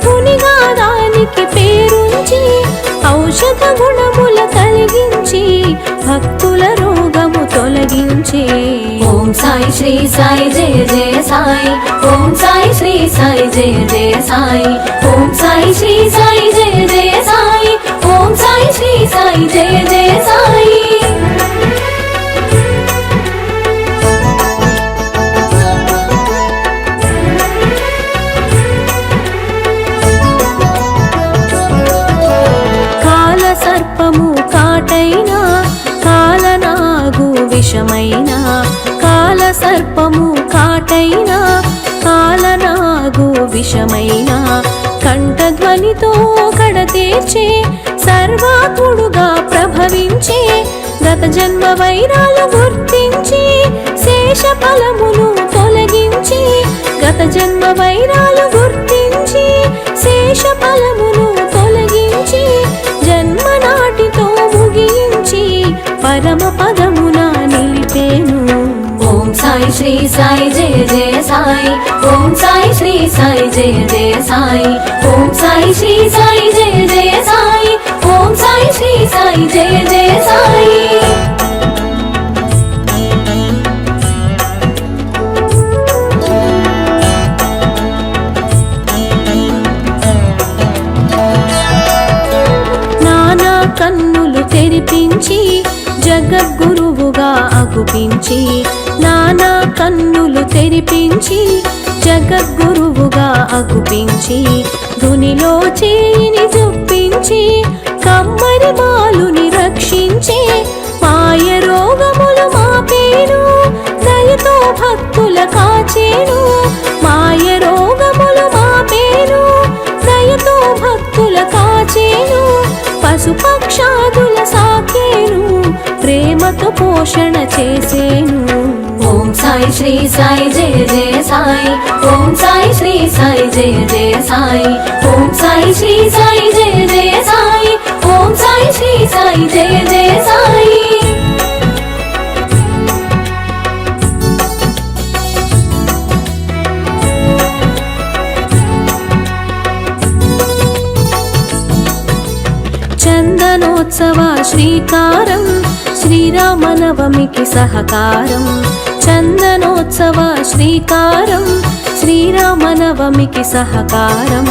ధునిగా దానికి పేరుంచి, ఔషధ గుణముల కలిగించి భక్తుల రోగము తొలగించే. ఓం సాయి శ్రీ సాయి జయ జయ సాయి, ఓం సాయి శ్రీ సాయి జయ జయ సాయి, ఓం సాయి శ్రీ సాయి జయ జయ సాయి, ఓం సాయి శ్రీ సాయి జయ జయ సాయి. కాల సర్పము కాటైనా కాలనాగు విషమైనా, కాల సర్పము కాటైనా కాలనాగు విషమైనా, కంఠధ్వనితో కడతీర్చే సర్వాత్ముడుగా ప్రభవించే. గత జన్మ వైరాలు గుర్తించి శేష ఫలమును తొలగించి, గత జన్మ వైరాలు గుర్తించి శేష ఫలమును తొలగించి, జన్మ నాటితో ముగించి పరమ పదమున నిలిపేను. ఓం సాయి శ్రీ సాయి జయ జయ సాయి, ఓం సాయి శ్రీ సాయి జయ జయ సాయి, ఓం సాయి శ్రీ సాయి జయ జయ సాయి, ఓం సాయి శ్రీ సాయి జయ జయ సాయి. నానా కన్నులు తెరిపించి జగద్గురువుగా అగుపించి, నానా కన్నులు తెరిపించి జగద్గురువుగా అగుపించి, ధునిలో చేయిని జొప్పించి కమ్మరి బాలుని రక్షించే. మాయ రోగములు మాపేను దయతో భక్తుల కాచేను, మాయ రోగములు మాపేను దయతో భక్తుల కాచేను. పశుపక్షాదుల సాకేను ప్రేమతో పోషణ చేసేను. ఓం సాయి శ్రీ సాయి జయ జయ సాయి, ఓం సాయి శ్రీ సాయి జయ జయ సాయి, ఓం సాయి శ్రీ సాయి జయ జయ సాయి, ఓం సాయి శ్రీ సాయి జయ జయ సాయి. చందనోత్సవ శ్రీకారం శ్రీరామనవమికి సహకారం, చందనోత్సవ శ్రీకారం శ్రీరామనవమికి సహకారం.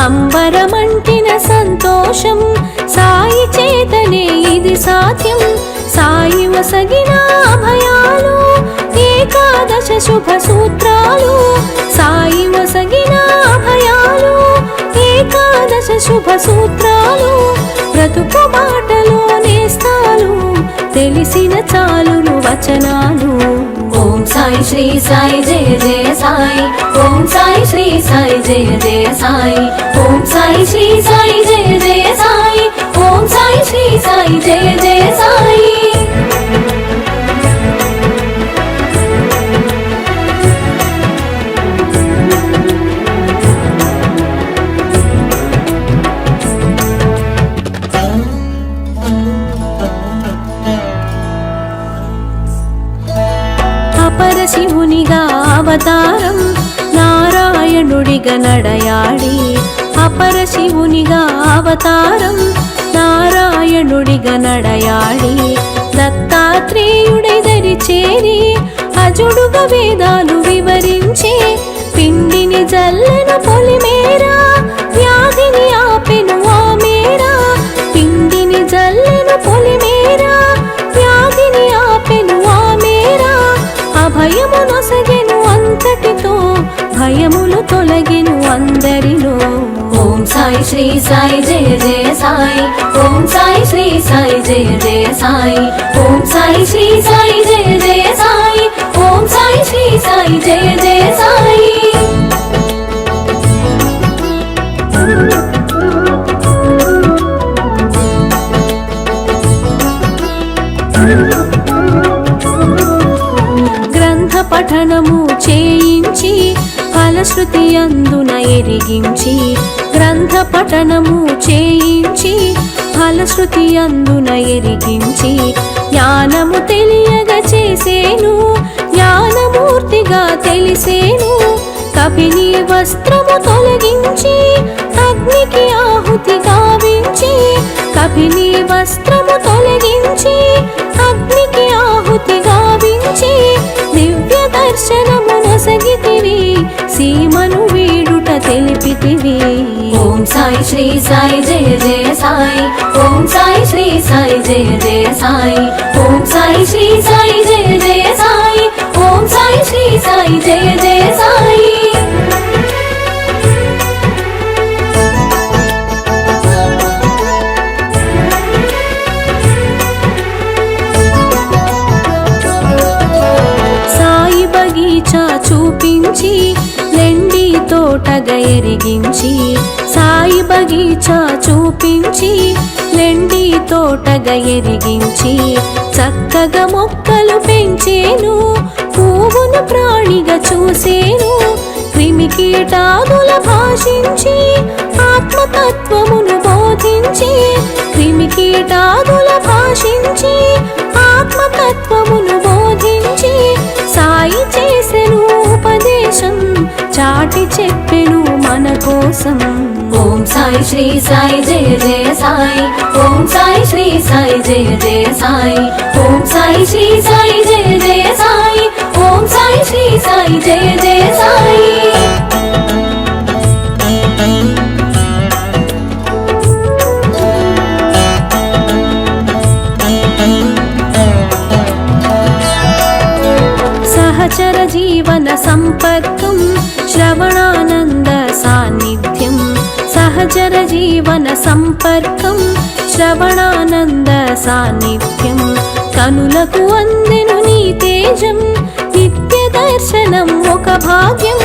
అంబరమంటిన సంతోషం సాయి చేతనే ఇది సాధ్యం, సాయి వసగిన అభయాలు ఏకాదశ శుభ సూత్రాలు, సాయి వసగిన అభయాలు ఏకాదశ శుభ సూత్రాలు. బ్రతుకు బాటలో నేస్తాలు తెలిసిన చాలును వచనాలు. ఓం సాయి శ్రీ సాయి జయ జయ సాయి, ఓం సాయి శ్రీ సాయి జయ జయ సాయి, ఓం సాయి శ్రీ సాయి జయ జయ సాయి, ఓం సాయి శ్రీ సాయి జయ జయ సాయి. పరశివునిగా అవతారం నారాయణుడిగా నడయాడి, అపరశివునిగా అవతారం నారాయణుడిగా నడయాడి, దత్తాత్రేయుడై దరి చేరి అజుడుగా వేదాలు వివరించే. పిండిని జల్లెన పొలిమేరా వ్యాధిని ఆపెను ఆ మేరా, పిండిని జల్లెన పొలిమేరా వ్యాధిని సాయి శ్రీ సాయి జయ జయ సాయి ఓం సాయి శ్రీ సాయి జయ జయ సాయి ఓం సాయి శ్రీ సాయి జయ జయ సాయి ఓం సాయి శ్రీ సాయి జయ జయ సాయి గ్రంథ పఠనము చేయించి ఫలశ్రుతి అందున ఎరిగించి గ్రంథ పఠనము చేయించి ఫలశ్రుతి అందున ఎరిగించి జ్ఞానము తెలియగ చేసేను జ్ఞానమూర్తిగా తెలిసేను కపిని వస్త్రము తొలగించి అగ్నికి ఆహుతి గావించి కపిని వస్త్రము తొలగించి అగ్నికి ఆహుతి గావించి దివ్య దర్శనము నొసగితివి సీమను వీడుట తెలిపితివి ఓం సాయి శ్రీ సాయి జయ జయ సాయి ఓం సాయి శ్రీ సాయి జయ జయ సాయి ఓం సాయి శ్రీ సాయి జయ జయ సాయి ఓం సాయి శ్రీ సాయి జయ జయ సాయి బగీచా చూపించి లెండి తోటగ ఎరిగించి సాయి బగీచా చూపించి లెండి తోటగ ఎరిగించి చక్కగా మొక్కలు పెంచేను పువ్వును ప్రాణిగా చూసేను క్రిమి కీటాదుల భాషించి ఆత్మతత్వమును బోధించి క్రిమి కీటాదుల భాషించి ఆత్మతత్వమును బోధించి సాయి చేసెను ఉపదేశం చాటి చెప్పెను మన కోసం ఓం సాయి శ్రీ సాయి జయ జయ సాయి ఓం సాయి శ్రీ సాయి జయ జయ సాయి ఓం సాయి శ్రీ సాయి జయ జయ సాయి ఓం సాయి శ్రీ సాయి జయ జయ సాయి సహచర జీవన సంపర్కం శ్రవణానంద సాన్నిధ్యం సహచర జీవన సంపర్కం శ్రవణానంద సాన్నిధ్యం కనులకు అందెను నీ తేజం నిత్య దర్శనం ఒక భాగ్యం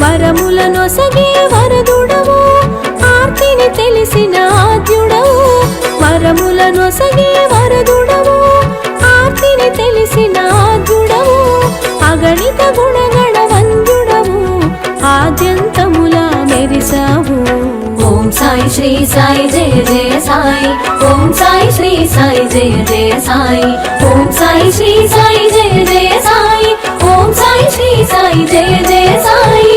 వరములనొసగే వరదుడవు ఆర్తిని తెలిసిన ఆద్యుడవు వరములనొసగే వరదుడవు ఆర్తిని తెలిసిన ఆద్యుడవు అగణిత గుణగణ వంద్యుడవు ఆద్యంతముల మెరిసావు ఓం సాయి శ్రీ సాయి జయ జయ సాయి ఓం సాయి శ్రీ సాయి జయ జయ సాయి ఓం సాయి శ్రీ సాయి జయ జయ సాయి ఓం సాయి శ్రీ సాయి జయ జయ సాయి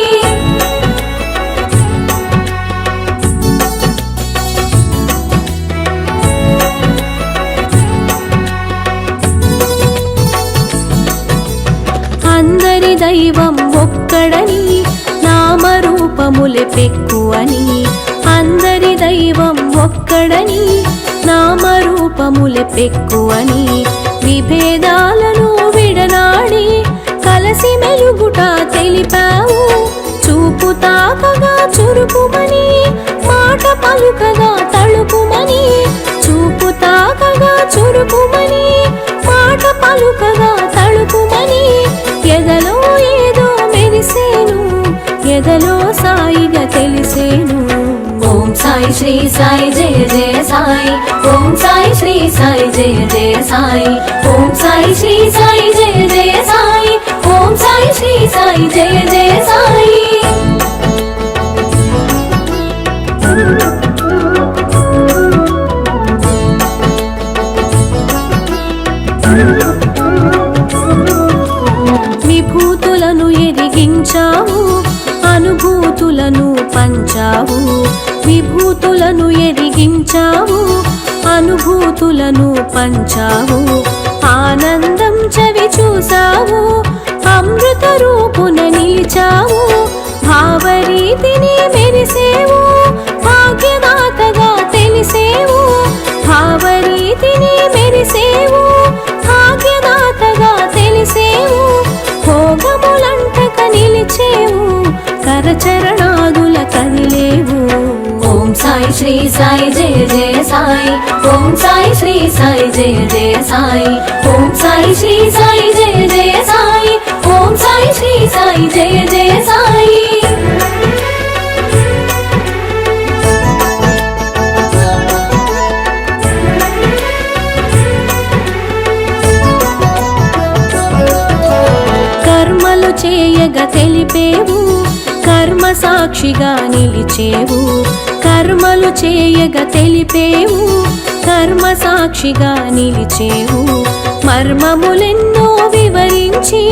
అందరి దైవం ఒక్కడని నామరూపములే పెక్కువని అందరి దైవం ఒక్కడని నామరూపములే పెక్కువని విభేదాలను విడనాడి కలసి మెలుగుట తెలిపావు చూపు తాకగా చురుకుమని మాట పలుకగా తళుకుమని చూపు తాకగా చురుకుమని మాట పలుకగా తళుకుమని ఎదలో ఏదో మెరిసేను ఎదలో సాయిగా తెలిసేను ఓం సాయి శ్రీ సాయి జయ జయ సాయి ఓం సాయి శ్రీ సాయి జయ జయ సాయి ఓం సాయి శ్రీ సాయి జయ జయ సాయి ఓం సాయి శ్రీ సాయి జయ జయ సాయి విభూతులను ఎరిగించావు అనుభూతులను పంచావు విభూతులను ఎరిగించావు అనుభూతులను పంచావు ఆనందం చవి చూసావు అమృత రూపున నిలిచావు భావరీతిని మెరిసేవు భాగ్యదాతగా తెలిసేవు భావరీతిని మెరిసేవు భాగ్యదాతగా తెలిసేవు భోగములంటక నిలిచేవు కరచరణాదుల కదిలేవు ఓం సాయి సాయి శ్రీ సాయి జయ జయ సాయి ఓం సాయి శ్రీ సాయి జయ జయ సాయి ఓం సాయి శ్రీ సాయి జయ జయ సాయి ఓం సాయి శ్రీ సాయి జయ జయ సాయి కర్మలు చేయగా తెలిపేవు కర్మ సాక్షిగా నిలిచేవు కర్మలు చేయగా తెలిపేవు కర్మ సాక్షిగా నిలిచేవు మర్మములెన్నో వివరించి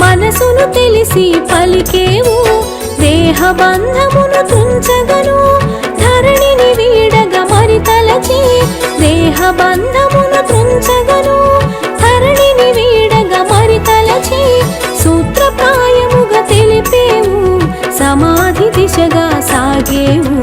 మనసును తెలిసి పలికేవు దేహ బంధమును తుంచగను ధరణిని వీడగా మరి తలచి దేహ బంధమును తుంచగను ధరణిని వీడగా మరి తలచి సూత్రప్రాయముగా తెలిపేవు సమాధి దిశగా సాగేవు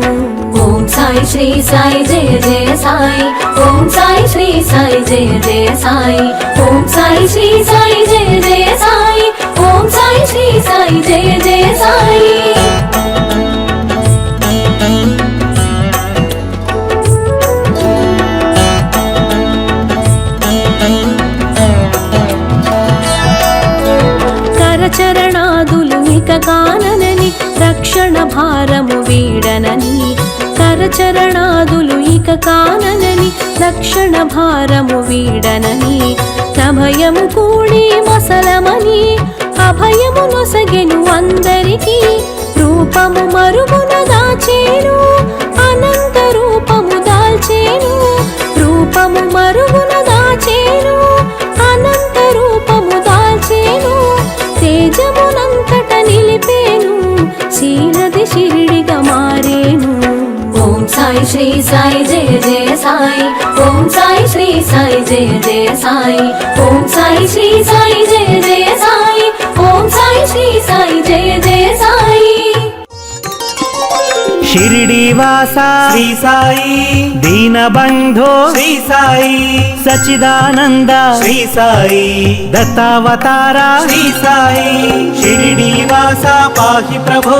ఓం సాయి శ్రీ సాయి జయ జయ సాయి ఓం సాయి శ్రీ సాయి జయ జయ సాయి ఓం సాయి శ్రీ సాయి జయ జయ సాయి ఓం సాయి శ్రీ సాయి జయ జయ సాయి కరచరణాదులు ఇక కాననని రక్షణ భారము వీడనని కరచరణాదులు ఇక కాననని రక్షణ భారము వీడనని నభయము కూడి మసలమని అభయము నొసగెను అందరికీ రూపము మరుగున దాచేను అనంత రూపము దాల్చేను రూపము మరుగున దాచేను అనంత రూపము దాల్చేను తేజమునంతట నిలిపేను శీలది షిరిడిగా మారేను ఓం సాయి శ్రీ సాయి జయ జయ సాయి ఓం సాయి శ్రీ సాయి జయ జయ సాయి ఓం సాయి శ్రీ సాయి జయ జయ సాయి ఓం సాయి శ్రీ సాయి జయ జయ సాయి షిరిడీవాసా శ్రీ సాయి దీనబంధో శ్రీ సాయి సచిదానంద శ్రీ సాయి దత్తావతార శ్రీ సాయి షిరిడీవాసా పాహి ప్రభో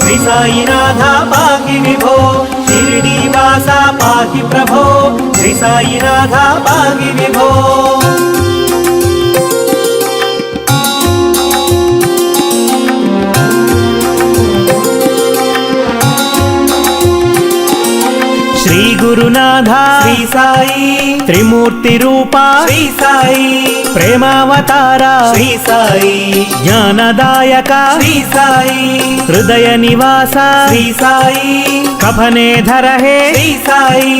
శ్రీ సాయినాథ పాహి విభో షిరిడీవాసా పాహి ప్రభో శ్రీ సాయినాథ పాహి విభో శ్రీ గురునాథ శ్రీ సాయి త్రిమూర్తి రూపా శ్రీ సాయి ప్రేమావతార శ్రీ సాయి జ్ఞానదాయక శ్రీ సాయి హృదయ నివాస శ్రీ సాయి కఫనేధర హే శ్రీ సాయి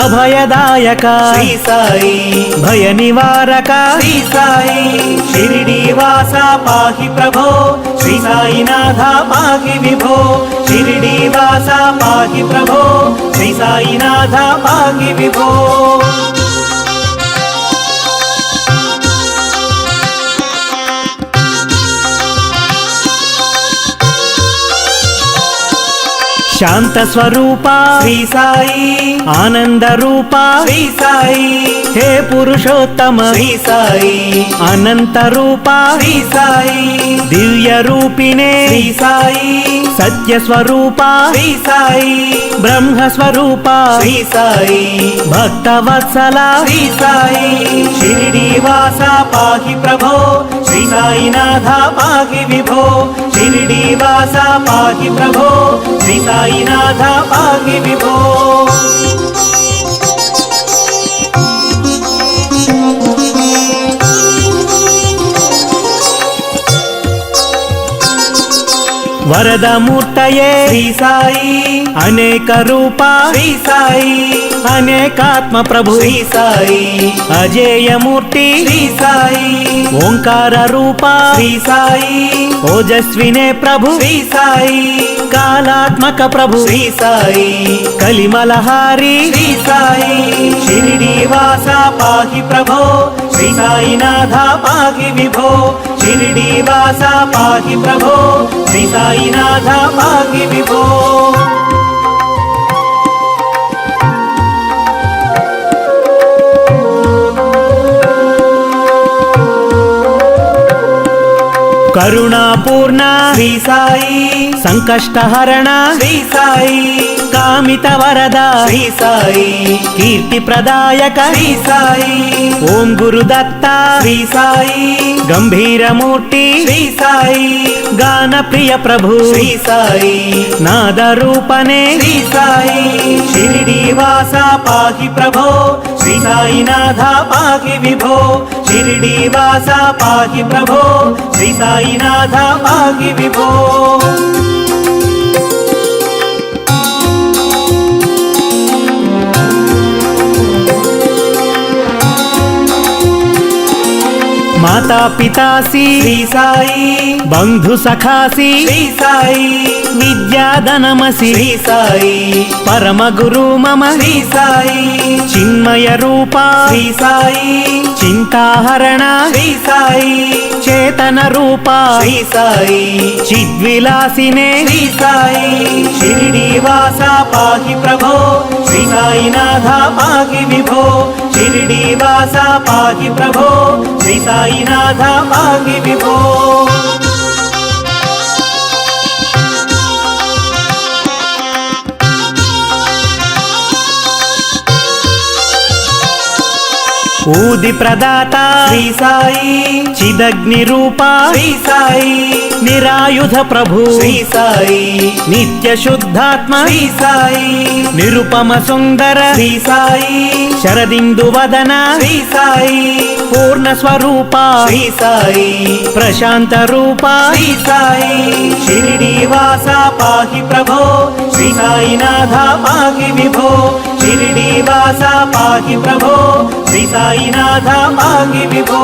అభయదాయక శ్రీ సాయి భయ నివారక శ్రీ సాయి షిరిడీవాస పాహి ప్రభో శ్రీ సాయినాథ పాహి విభో షిరిడీవాస పాహి ప్రభో శ్రీ సాయినాథ పాహి విభో శాంత స్వరూప శ్రీ సాయి ఆనంద రూప శ్రీ సాయి హే పురుషోత్తమ శ్రీ సాయి అనంత రూప శ్రీ సాయి దివ్య రూపిణే శ్రీ సాయి సత్య స్వరూప శ్రీ సాయి బ్రహ్మ స్వరూప శ్రీ సాయి భక్త వత్సల శ్రీ సాయి షిరిడీవాస పాహి ప్రభో శ్రీ సాయినాథ పాహి విభో షిరిడీవాస పాహి ప్రభో శ్రీ సాయినాథ పాహి విభో వరదమూర్తయే శ్రీ సాయి అనేక రూప శ్రీ సాయి అనేకాత్మ ప్రభు శ్రీ సాయి అజేయమూర్తి శ్రీ సాయి ఓంకార రూప శ్రీ సాయి ఓజస్వినే ప్రభు శ్రీ సాయి కాలాత్మక ప్రభు శ్రీ సాయి కలిమలహారి శ్రీ సాయి షిరిడీవాస పాహి ప్రభో శ్రీ సాయినాథ పాహి విభో షిరిడీవాస పాహి ప్రభో శ్రీ సాయినాథ పాహి విభో కరుణాపూర్ణ శ్రీ సాయి సంకష్టహరణ శ్రీ సాయి కామిత వరద శ్రీ సాయి, కీర్తి ప్రదాయక శ్రీ సాయి, ఓం గురుదత్త శ్రీ సాయి, గంభీరమూర్తి శ్రీ సాయి, గాన ప్రియ ప్రభు శ్రీ సాయి, నాద రూపనే శ్రీ సాయి, షిరిడి వాస పాహి ప్రభో, శ్రీ సాయినాథ పాహి విభో, షిరిడి వాస పాహి ప్రభో, శ్రీ సాయినాథ పాహి విభో. మాతా పితాసి శ్రీ సాయి, బంధు సఖాసి శ్రీ సాయి, విద్యాధనమసి శ్రీ సాయి, పరమ గురు మమ శ్రీ సాయి, చిన్మయ రూప శ్రీ సాయి, చింతాహరణ శ్రీ సాయి, చేతన రూప శ్రీ సాయి, చిద్విలాసినే శ్రీ సాయి, షిరిడి వాస పాహి ప్రభో, శ్రీ సాయినాథ పాహి విభో, షిరిడి వాస పాహి ప్రభో, శ్రీ సాయినాథ పాహి విభో. ఊది ప్రదాత శ్రీ సాయి, చిదగ్ని రూప శ్రీ సాయి, నిరాయుధ ప్రభు శ్రీ సాయి, నిత్య శుద్ధాత్మ శ్రీ సాయి, నిరుపమ సుందర శ్రీ సాయి, శరదిందు వదన శ్రీ సాయి, పూర్ణ స్వరూప శ్రీ సాయి, ప్రశాంత రూప శ్రీ సాయి, షిరిడి వాస పాహి ప్రభో, శ్రీ సాయినాథ పాహి విభో, షిరిడి వాస పాహి ప్రభో, శ్రీ సాయినాథ పాహి విభో.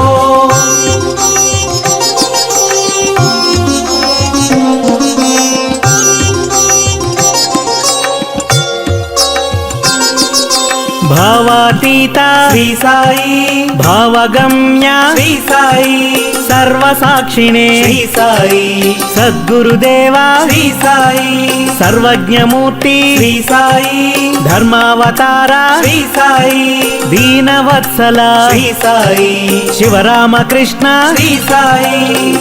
భావాతీత శ్రీ సాయి, భావగమ్య శ్రీ సాయి, సర్వసాక్షిణే శ్రీ సాయి, సద్గురుదేవా శ్రీ సాయి, సర్వజ్ఞమూర్తి శ్రీ సాయి, ధర్మావతార శ్రీ సాయి, దీనవత్సల శ్రీ సాయి, శివరామకృష్ణ శ్రీ సాయి,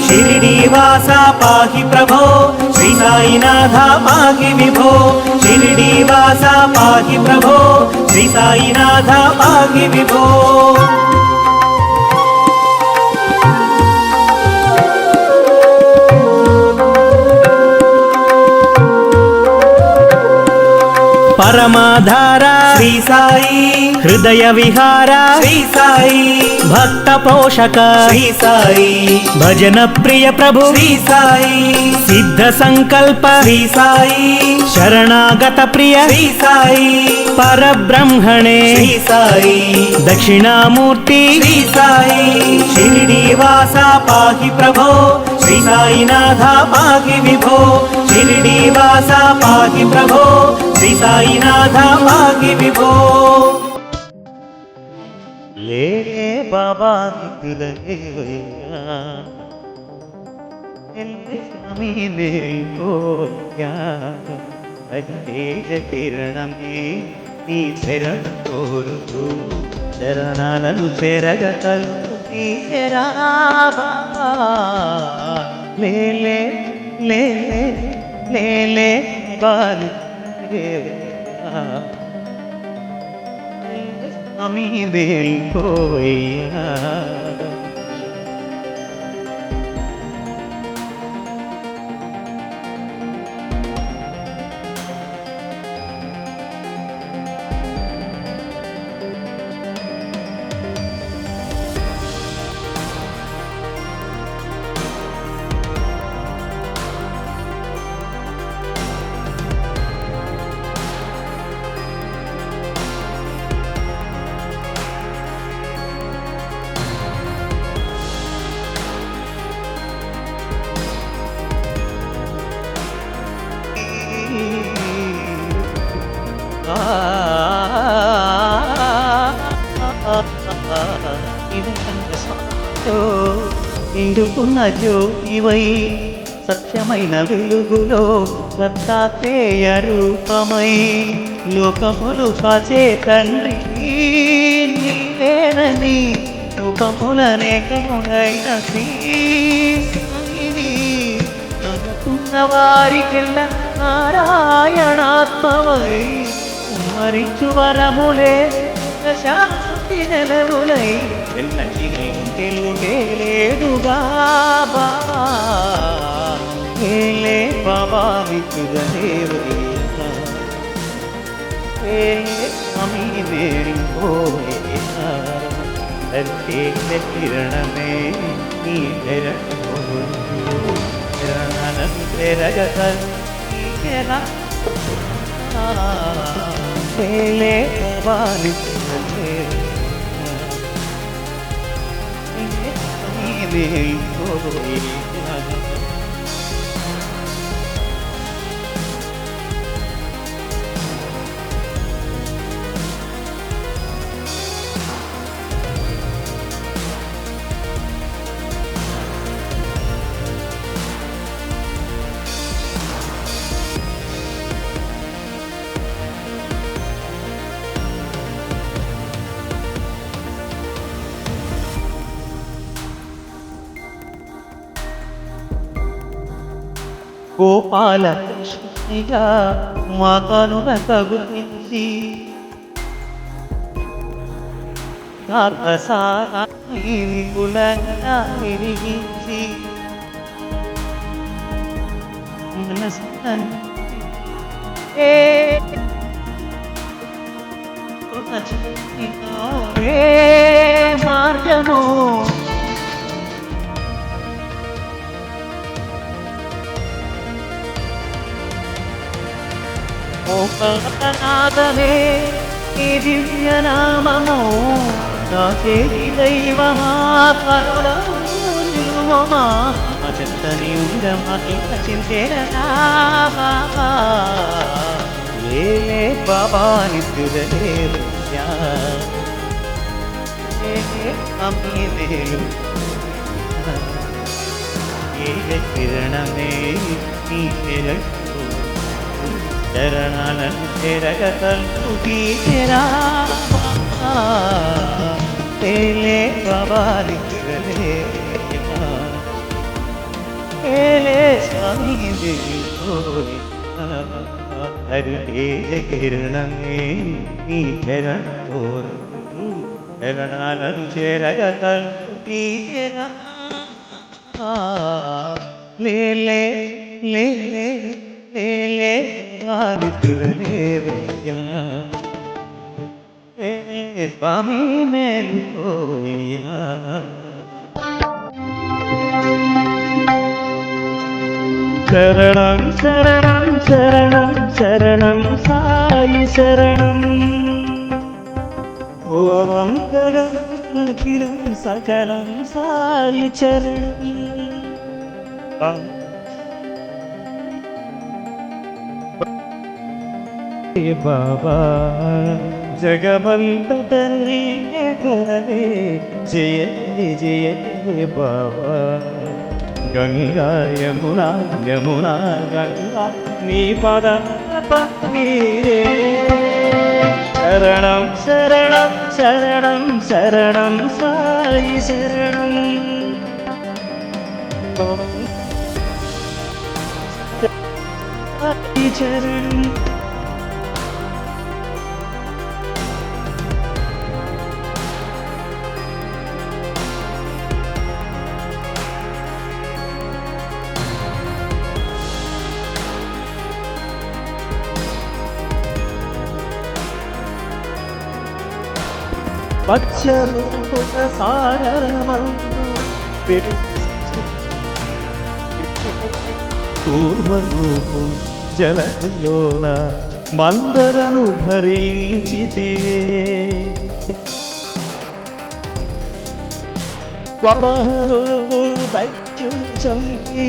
షిరిడి వాస పాహి ప్రభో, శ్రీ సాయినాథ పాహి విభో, షిరిడి వాస పాహి ప్రభో, శ్రీ సాయినాథ పాహి విభో. పరమాధార శ్రీ సాయి, హృదయ విహార శ్రీ సాయి, భక్త పోషక శ్రీ సాయి, భజన ప్రియ ప్రభు శ్రీ సాయి, సిద్ధ సంకల్ప శ్రీ సాయి, శరణాగత ప్రియ శ్రీ సాయి, పరబ్రహ్మణే శ్రీ సాయి, దక్షిణామూర్తి శ్రీ సాయి, షిరిడి వాస పాహి ప్రభో, శ్రీ సాయినాథ పాహి విభో, షిరిడి వాస పాహి ప్రభో, శ్రీ సాయినాథ పాహి విభో. లే బాబా కిరణమే నీ శరణ కోరుతూ శరణాలను శరగతలు లేలే లేలే లేలే బాలు আমি వెళ్ళిపోయా ఇండుకున్న జ్యోతివై సత్యమైన వెలుగులో దత్తాత్రేయ రూపమై లోకములు కాచే తండ్రి నీవేనని రూపములనేకములైన శ్రీ అనుకున్న వారికెల్లా నారాయణాత్మవై మరించు వరములే శాంతి నెలవులై తెలుగే లేదుగా బాబా ఏలే బాబా వితుగదేవై స్వామి కిరణమే నీ గోపాలకృష్ణగా మా కనుల కగురించి కులంగా విరిగించి మార్గము నాదనే ఈ దివ్యనామము నా చేతి దైవమా కరుణమా అచంతని ఉండమాకి చింతేనా ఏ బాబా నిత్యుదేవ్యా అమీదేలు ఏ కిరణమే నీ చరణాలను చెరగతలు తీరా తేలే బాబాలి స్వామి కిరణమే నీ చరణాలను చెరగతలు తీరా లేలే లేలే లేలే స్వామి మేలుకోయా శరణం శరణం శరణం శరణం సాయి శరణం ఓం కిరం సకలం సాయి చరణం బాబా జగమంత తల్లి జయ జయ బాబా గంగా యమునా యమునా గంగా నీ పద పన్నీరే శరణం శరణం శరణం శరణం సాయి శరణం చరణం పచ్చరూప సాగరమందు కూర్మరూపు జలలోన మందరను భరించితే దైత్యం చంపి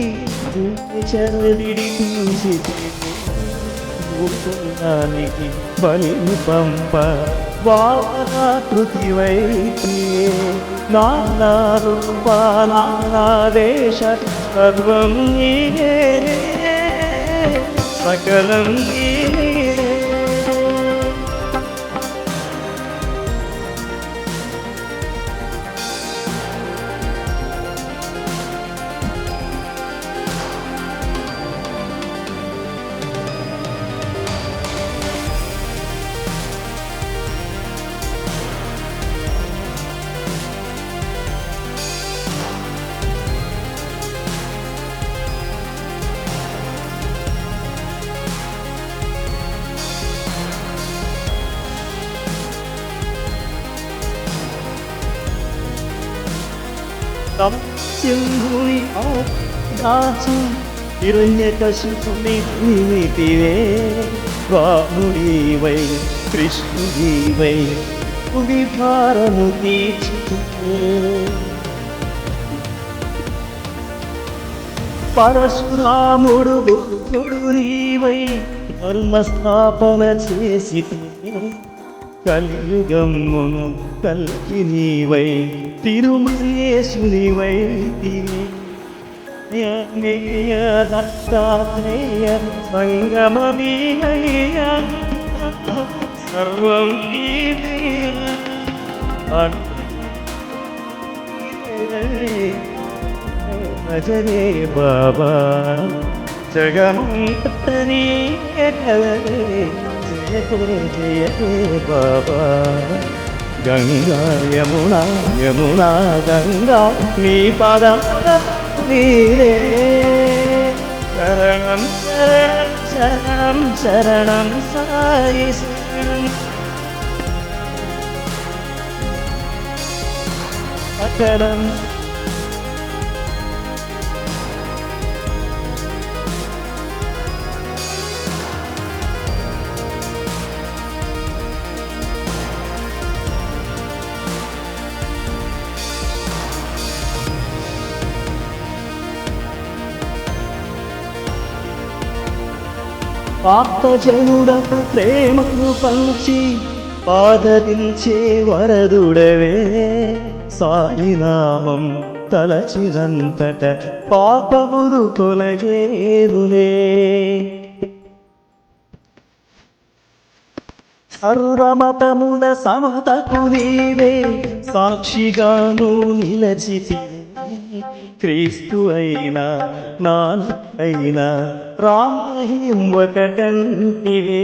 చరవిడిచితే భూతానికి బలిని పంప వారాకృతి వైతే నానా రూప నానా దేశ సర్వం నీవే సకలం నీవే సింధుని దాసు హిరణ్యకశిపుని నీతివే రాముడివై కృష్ణుడివై విభారము తీర్చుకో పరశురాముడు బుద్ధుడు నీవై ధర్మస్థాపన చేసి కలియుగమును కల్కి నీవై తిరుమలేశునివై దత్తాత్రేయ సంగమీయ సర్వం భజనే బాబా జగమంతని జయ బాబా గంగా యమునా యమునా గంగా నీ పదం నీరే శరణం శరణం శరణం సాయి శరణం ఆత్మజనుడకు ప్రేమను పంచి పాదరించే వరదుడవే సాయినామం తలచినంతట పాపములు తొలగేదులే సర్వమతముల సమతకు నీవే సాక్షిగాను నిలచితి క్రీస్తు అయినా నాన్న రామహిం ఒకటంటివే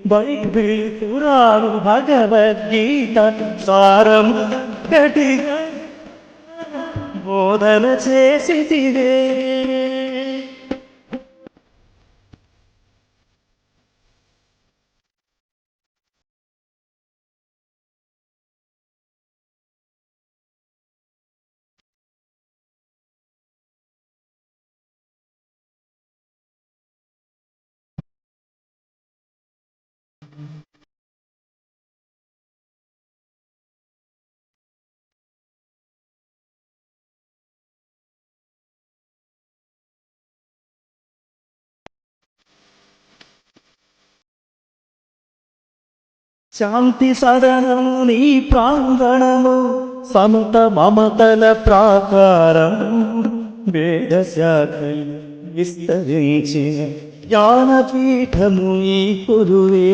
బైబిల్ పురాణు భగవద్గీత సారం గట్టిగా బోధన చేసితివే శాంతి సదనము నీ ప్రాంగణము సమత మమతల ప్రాకారం వేద శాఖలు విస్తరించిన జ్ఞానపీఠము ఈ కురువే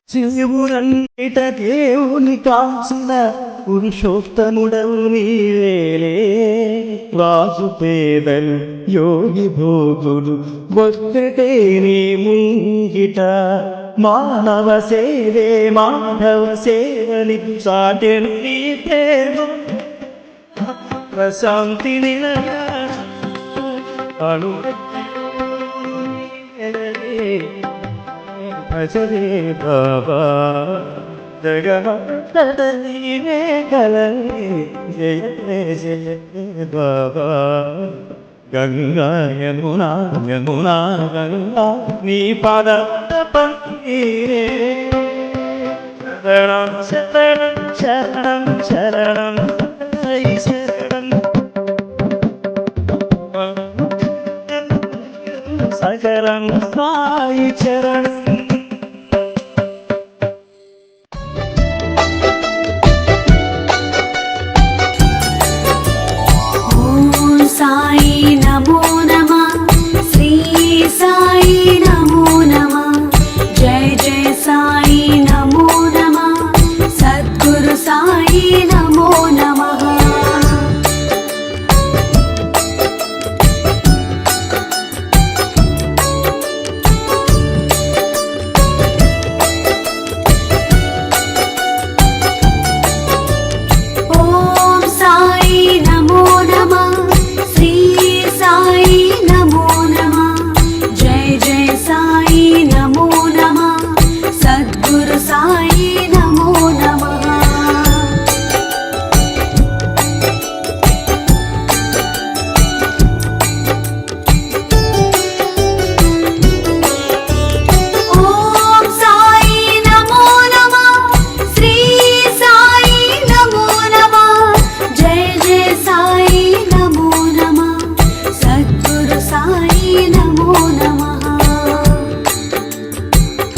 శివుడన్నిట దేవుని కాల్చిన పురుషోత్తముడవు నీవేలే రాజు పేదలు యోగి భోగులు ఒక్కటే నీ ముంగిట మానవ సేవే మాధవ సేవని సాటెను నీ పేరు ప్రశాంతి నిలయ అను భజరే బాబా జగమే కలే జయ జయ బాబా గంగా యమునా యమునా గంగా నీ పద పండిరే శరణం శరణం శరణం శరణం శరణం సకరం సాయి చరణ